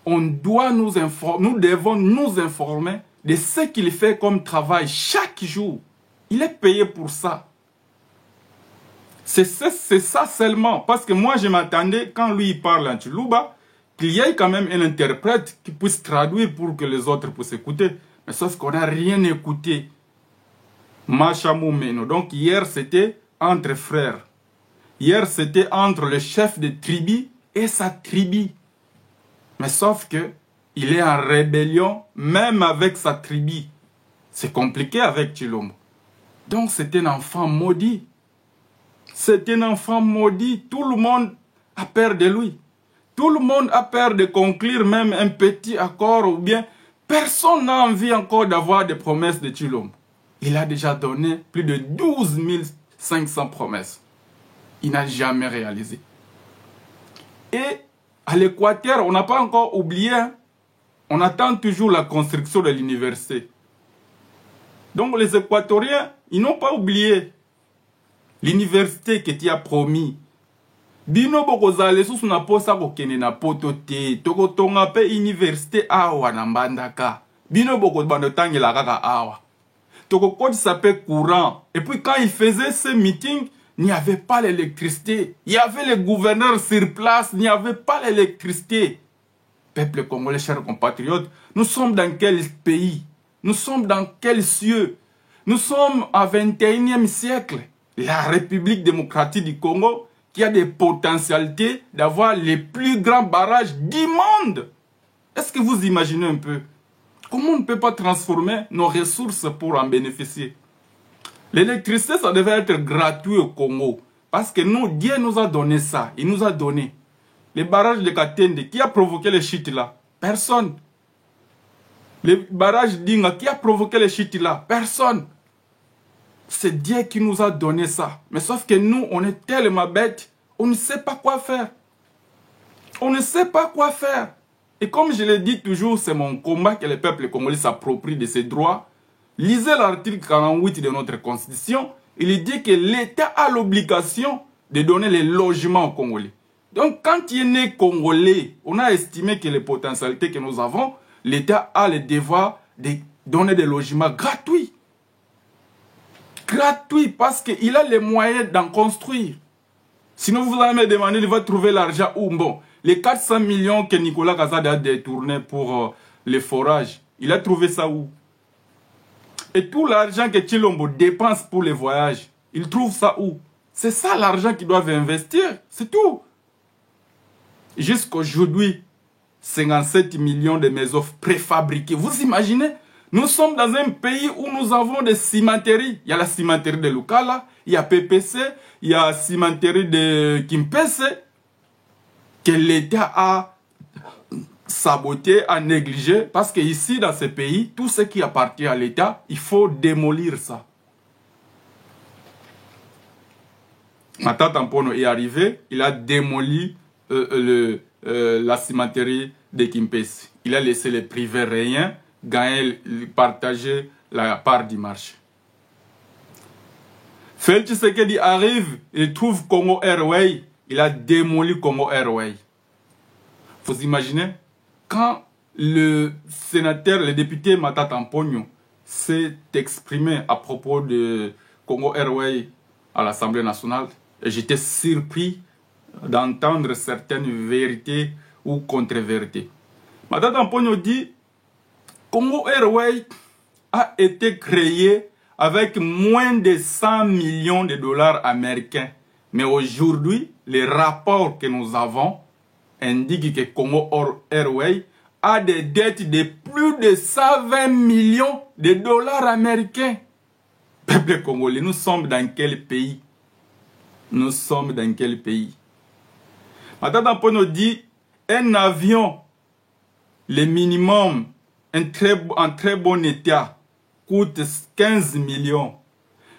nous devons nous informer de ce qu'il fait comme travail chaque jour. Il est payé pour ça. C'est ça seulement. Parce que moi, je m'attendais, quand lui il parle en Tchilouba, qu'il y ait quand même un interprète qui puisse traduire pour que les autres puissent écouter. Mais sauf qu'on n'a rien écouté. Machamou Meno. Donc hier, c'était entre frères. Hier, c'était entre le chef de tribu et sa tribu. Mais sauf que il est en rébellion, même avec sa tribu. C'est compliqué avec Tshilombo. Donc c'est un enfant maudit. C'est un enfant maudit. Tout le monde a peur de lui. Tout le monde a peur de conclure même un petit accord ou bien personne n'a envie encore d'avoir des promesses de Tshilombo. Il a déjà donné plus de 12 500 promesses. Il n'a jamais réalisé. Et à l'Équateur, on n'a pas encore oublié, hein, on attend toujours la construction de l'université. Donc les Équatoriens, ils n'ont pas oublié l'université que tu as promis. Bino bokozale sous na posa kokene na poto te toko tonga pe université awa na mbandaka. Bino bokozbando tangela kaka awa. Toko kodi s'appelle courant. Et puis quand ils faisaient ce meeting, il n'y avait pas l'électricité. Il y avait les gouverneurs sur place, il n'y avait pas l'électricité. Peuple congolais, chers compatriotes, nous sommes dans quel pays? Nous sommes dans quel cieux? Nous sommes au 21e siècle. La République démocratique du Congo, qui a des potentialités d'avoir les plus grands barrages du monde. Est-ce que vous imaginez un peu? Comment on ne peut pas transformer nos ressources pour en bénéficier? L'électricité, ça devait être gratuit au Congo. Parce que nous, Dieu nous a donné ça. Il nous a donné. Les barrages de Katende, qui a provoqué les chutes là? Personne. Les barrages d'Inga, qui a provoqué les chutes là? Personne. C'est Dieu qui nous a donné ça. Mais sauf que nous, on est tellement bêtes, on ne sait pas quoi faire. On ne sait pas quoi faire. Et comme je le dis toujours, c'est mon combat que le peuple congolais s'approprie de ses droits. Lisez l'article 48 de notre Constitution. Il dit que l'État a l'obligation de donner les logements aux Congolais. Donc, quand il est né Congolais, on a estimé que les potentialités que nous avons, l'État a le devoir de donner des logements gratuits. Gratuit parce qu'il a les moyens d'en construire. Sinon, vous allez me demander, il va trouver l'argent où? Bon, les 400 millions que Nicolas Kazade a détournés pour les forages, il a trouvé ça où? Et tout l'argent que Tshilombo dépense pour les voyages, il trouve ça où? C'est ça l'argent qu'ils doivent investir, c'est tout. Jusqu'aujourd'hui, 57 millions de maisons préfabriquées. Vous imaginez? Nous sommes dans un pays où nous avons des cimenteries. Il y a la cimenterie de Lukala, il y a PPC, il y a la cimenterie de Kimpese, que l'État a saboté, a négligé, parce que ici, dans ce pays, tout ce qui appartient à l'État, il faut démolir ça. Matata Tampono est arrivé, il a démoli la cimenterie de Kimpese. Il a laissé les privés rien gagner, partager la part du marché. Félix Tshisekedi arrive, il trouve Congo Airways, il a démoli Congo Airways. Vous imaginez? Quand le sénateur, le député Matata Tampono s'est exprimé à propos de Congo Airways à l'Assemblée nationale, j'étais surpris d'entendre certaines vérités ou contre-vérités. Matata Tampono dit Congo Airways a été créé avec moins de 100 millions de dollars américains. Mais aujourd'hui, les rapports que nous avons indiquent que Congo Airways a des dettes de plus de 120 millions de dollars américains. Peuple congolais, nous sommes dans quel pays? Nous sommes dans quel pays? Matata Tampono dit un avion, le minimum, en très bon état, coûte 15 millions.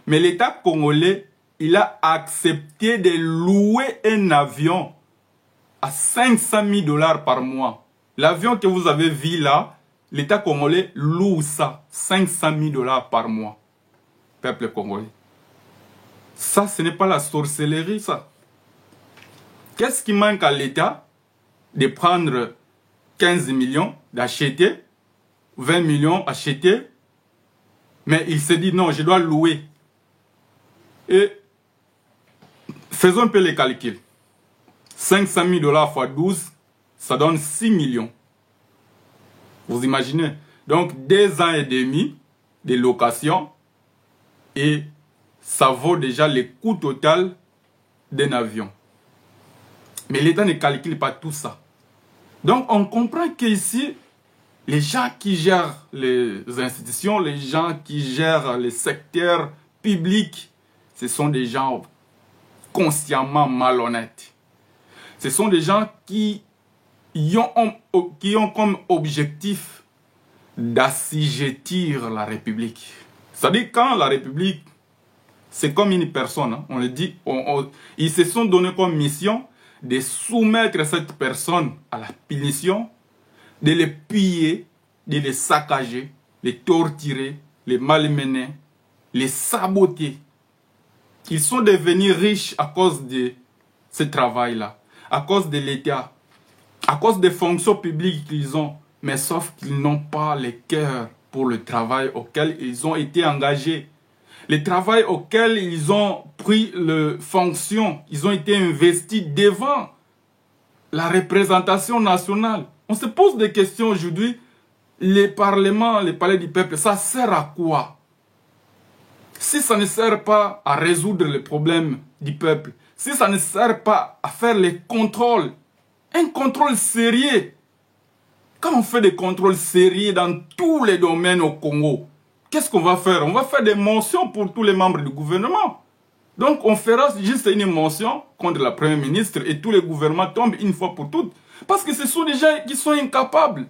Mais l'État congolais, il a accepté de louer un avion à 500 000 dollars par mois. L'avion que vous avez vu là, l'État congolais loue ça, 500 000 dollars par mois. Peuple congolais. Ça, ce n'est pas la sorcellerie, ça. Qu'est-ce qui manque à l'État? De prendre 15 millions, d'acheter 20 millions achetés, mais il s'est dit non, je dois louer. Et faisons un peu les calculs. 500 000 dollars x 12, ça donne 6 millions. Vous imaginez? Donc 2 ans et demi de location et ça vaut déjà le coût total d'un avion. Mais l'État ne calcule pas tout ça. Donc on comprend qu'ici, Les gens qui gèrent les institutions, les gens qui gèrent les secteurs publics, ce sont des gens consciemment malhonnêtes. Ce sont des gens qui ont comme objectif d'assujettir la République. C'est-à-dire quand la République, c'est comme une personne, hein, on le dit, ils se sont donnés comme mission de soumettre cette personne à la punition, de les piller, de les saccager, les torturer, les malmener, les saboter. Ils sont devenus riches à cause de ce travail-là, à cause de l'État, à cause des fonctions publiques qu'ils ont, mais sauf qu'ils n'ont pas le cœur pour le travail auquel ils ont été engagés. Le travail auquel ils ont pris les fonctions, ils ont été investis devant la représentation nationale. On se pose des questions aujourd'hui. Les parlements, les palais du peuple, ça sert à quoi? Si ça ne sert pas à résoudre les problèmes du peuple, si ça ne sert pas à faire les contrôles, un contrôle sérieux. Quand on fait des contrôles sérieux dans tous les domaines au Congo, qu'est-ce qu'on va faire? On va faire des mentions pour tous les membres du gouvernement. Donc on fera juste une mention contre la première ministre et tous les gouvernements tombent une fois pour toutes. Parce que ce sont des gens qui sont incapables.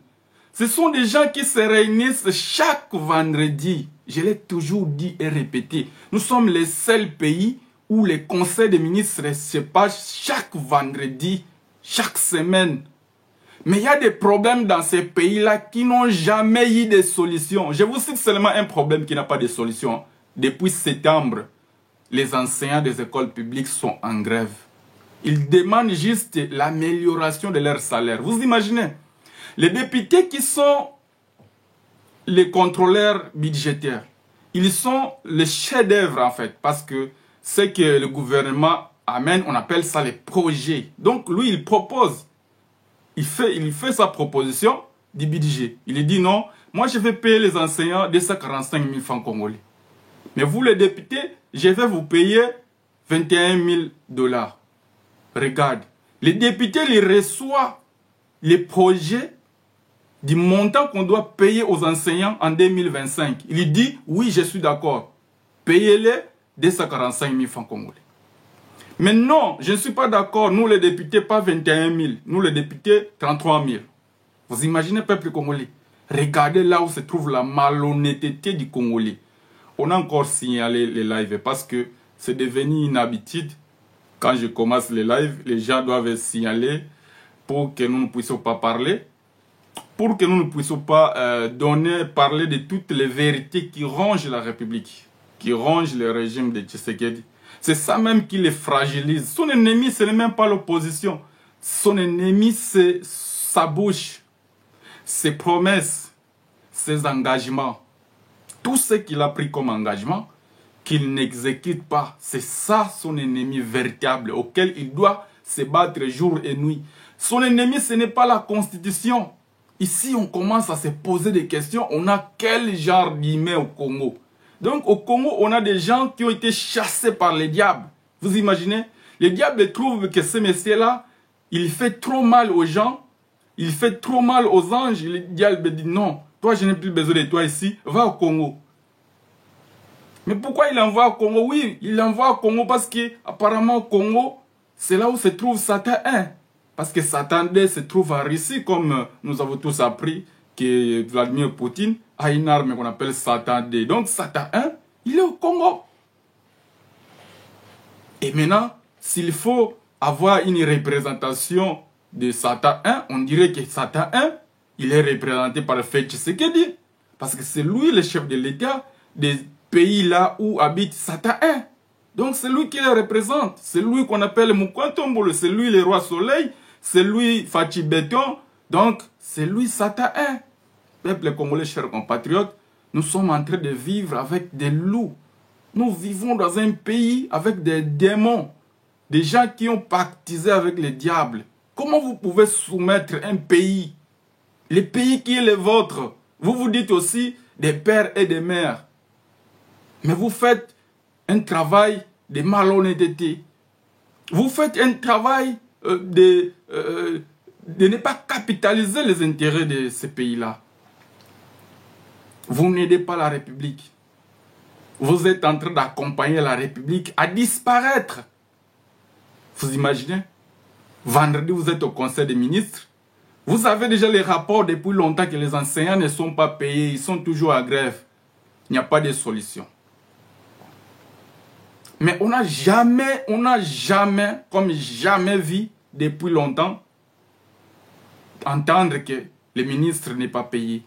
Ce sont des gens qui se réunissent chaque vendredi. Je l'ai toujours dit et répété. Nous sommes les seuls pays où les conseils des ministres se passent chaque vendredi, chaque semaine. Mais il y a des problèmes dans ces pays-là qui n'ont jamais eu de solution. Je vous cite seulement un problème qui n'a pas de solution. Depuis septembre, les enseignants des écoles publiques sont en grève. Ils demandent juste l'amélioration de leur salaire. Vous imaginez? Les députés qui sont les contrôleurs budgétaires, ils sont les chefs-d'œuvre en fait, parce que ce que le gouvernement amène, on appelle ça les projets. Donc lui, il propose, il fait sa proposition du budget. Il dit non, moi je vais payer les enseignants 245 000 francs congolais. Mais vous les députés, je vais vous payer 21 000 $. Regarde, les députés, ils reçoivent les projets du montant qu'on doit payer aux enseignants en 2025. Il dit, oui, je suis d'accord. Payez-les 245 000 francs congolais. Mais non, je ne suis pas d'accord. Nous, les députés, pas 21 000. Nous, les députés, 33 000. Vous imaginez, peuple congolais? Regardez là où se trouve la malhonnêteté du Congolais. On a encore signalé les lives parce que c'est devenu une habitude. Quand je commence les lives, les gens doivent signaler pour que nous ne puissions pas parler. Pour que nous ne puissions pas parler de toutes les vérités qui rongent la République, qui rongent le régime de Tshisekedi. C'est ça même qui les fragilise. Son ennemi, ce n'est même pas l'opposition. Son ennemi, c'est sa bouche, ses promesses, ses engagements. Tout ce qu'il a pris comme engagement, qu'il n'exécute pas. C'est ça son ennemi véritable auquel il doit se battre jour et nuit. Son ennemi, ce n'est pas la Constitution. Ici, on commence à se poser des questions. On a quel genre d'humain au Congo? Donc, au Congo, on a des gens qui ont été chassés par les diables. Vous imaginez? Les diables trouvent que ce monsieur-là, il fait trop mal aux gens. Il fait trop mal aux anges. Le diable dit non. Toi, je n'ai plus besoin de toi ici. Va au Congo. Mais pourquoi il envoie au Congo? Oui, il envoie au Congo parce qu'apparemment au Congo, c'est là où se trouve Satan 1. Parce que Satan 2 se trouve en Russie, comme nous avons tous appris que Vladimir Poutine a une arme qu'on appelle Satan 2. Donc Satan 1, il est au Congo. Et maintenant, s'il faut avoir une représentation de Satan 1, on dirait que Satan 1, il est représenté par le fait Tshisekedi. Parce que c'est lui le chef de l'État des pays là où habite Satan 1. Donc c'est lui qui le représente. C'est lui qu'on appelle Mukwantombolo. C'est lui le roi soleil. C'est lui Fachi Béton. Donc c'est lui Satan 1. Peuple congolais, chers compatriotes, nous sommes en train de vivre avec des loups. Nous vivons dans un pays avec des démons. Des gens qui ont pactisé avec les diables. Comment vous pouvez soumettre un pays? Le pays qui est le vôtre. Vous vous dites aussi des pères et des mères. Mais vous faites un travail de malhonnêteté. Vous faites un travail de ne pas capitaliser les intérêts de ces pays-là. Vous n'aidez pas la République. Vous êtes en train d'accompagner la République à disparaître. Vous imaginez? Vendredi, vous êtes au Conseil des ministres. Vous avez déjà les rapports depuis longtemps que les enseignants ne sont pas payés. Ils sont toujours à grève. Il n'y a pas de solution. Mais on n'a jamais, comme jamais vu depuis longtemps, entendre que le ministre n'est pas payé.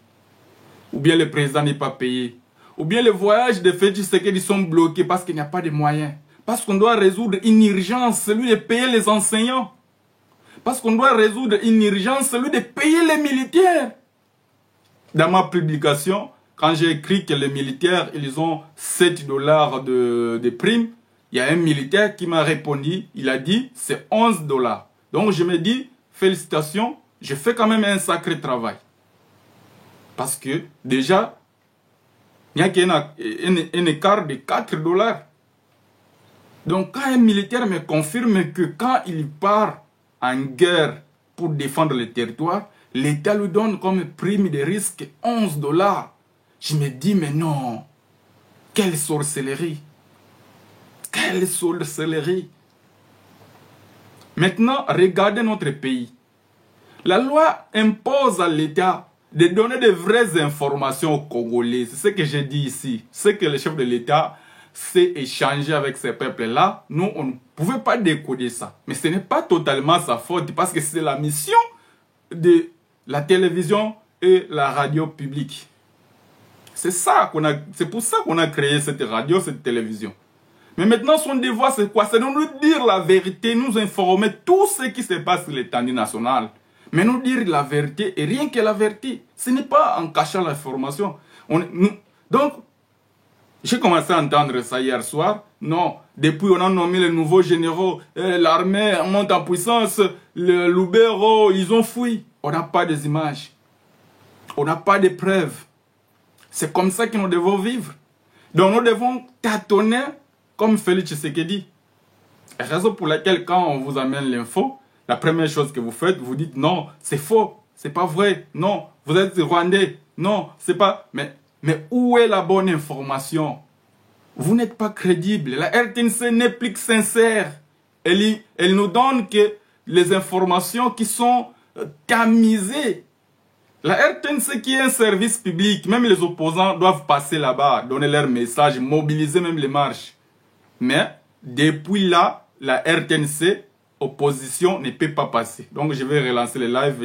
Ou bien le président n'est pas payé. Ou bien les voyages de Félix Tshisekedi sont bloqués parce qu'il n'y a pas de moyens. Parce qu'on doit résoudre une urgence, celui de payer les enseignants. Parce qu'on doit résoudre une urgence, celui de payer les militaires. Dans ma publication, quand j'ai écrit que les militaires, ils ont 7 $ de prime, il y a un militaire qui m'a répondu, il a dit, c'est 11 $. Donc je me dis, félicitations, je fais quand même un sacré travail. Parce que déjà, il n'y a qu'un écart de 4 $. Donc quand un militaire me confirme que quand il part en guerre pour défendre le territoire, l'État lui donne comme prime de risque 11 $. Je me dis, mais non, quelle sorcellerie. Quelle sorcellerie. Maintenant, regardez notre pays. La loi impose à l'État de donner de vraies informations aux Congolais. C'est ce que j'ai dit ici. C'est que le chef de l'État s'est échangé avec ces peuples-là. Nous, on ne pouvait pas décoder ça. Mais ce n'est pas totalement sa faute parce que c'est la mission de la télévision et la radio publique. C'est pour ça qu'on a créé cette radio, cette télévision. Mais maintenant, son devoir, c'est quoi? C'est de nous dire la vérité, nous informer tout ce qui se passe sur l'étendue nationale. Mais nous dire la vérité et rien que la vérité. Ce n'est pas en cachant l'information. Donc, j'ai commencé à entendre ça hier soir. Non, depuis on a nommé les nouveaux généraux, l'armée monte en puissance, le Lubero, ils ont fui. On n'a pas des images. On n'a pas de preuves. C'est comme ça que nous devons vivre. Donc nous devons tâtonner comme Félix Tshisekedi. Raison pour laquelle quand on vous amène l'info, la première chose que vous faites, vous dites non, c'est faux, c'est pas vrai, non, vous êtes rwandais, non, c'est pas... Mais où est la bonne information? Vous n'êtes pas crédible. La RTNC n'est plus que sincère. Elle nous donne que les informations qui sont tamisées. La RTNC qui est un service public, même les opposants doivent passer là-bas, donner leur message, mobiliser même les marches. Mais depuis là, la RTNC, opposition ne peut pas passer. Donc je vais relancer le live.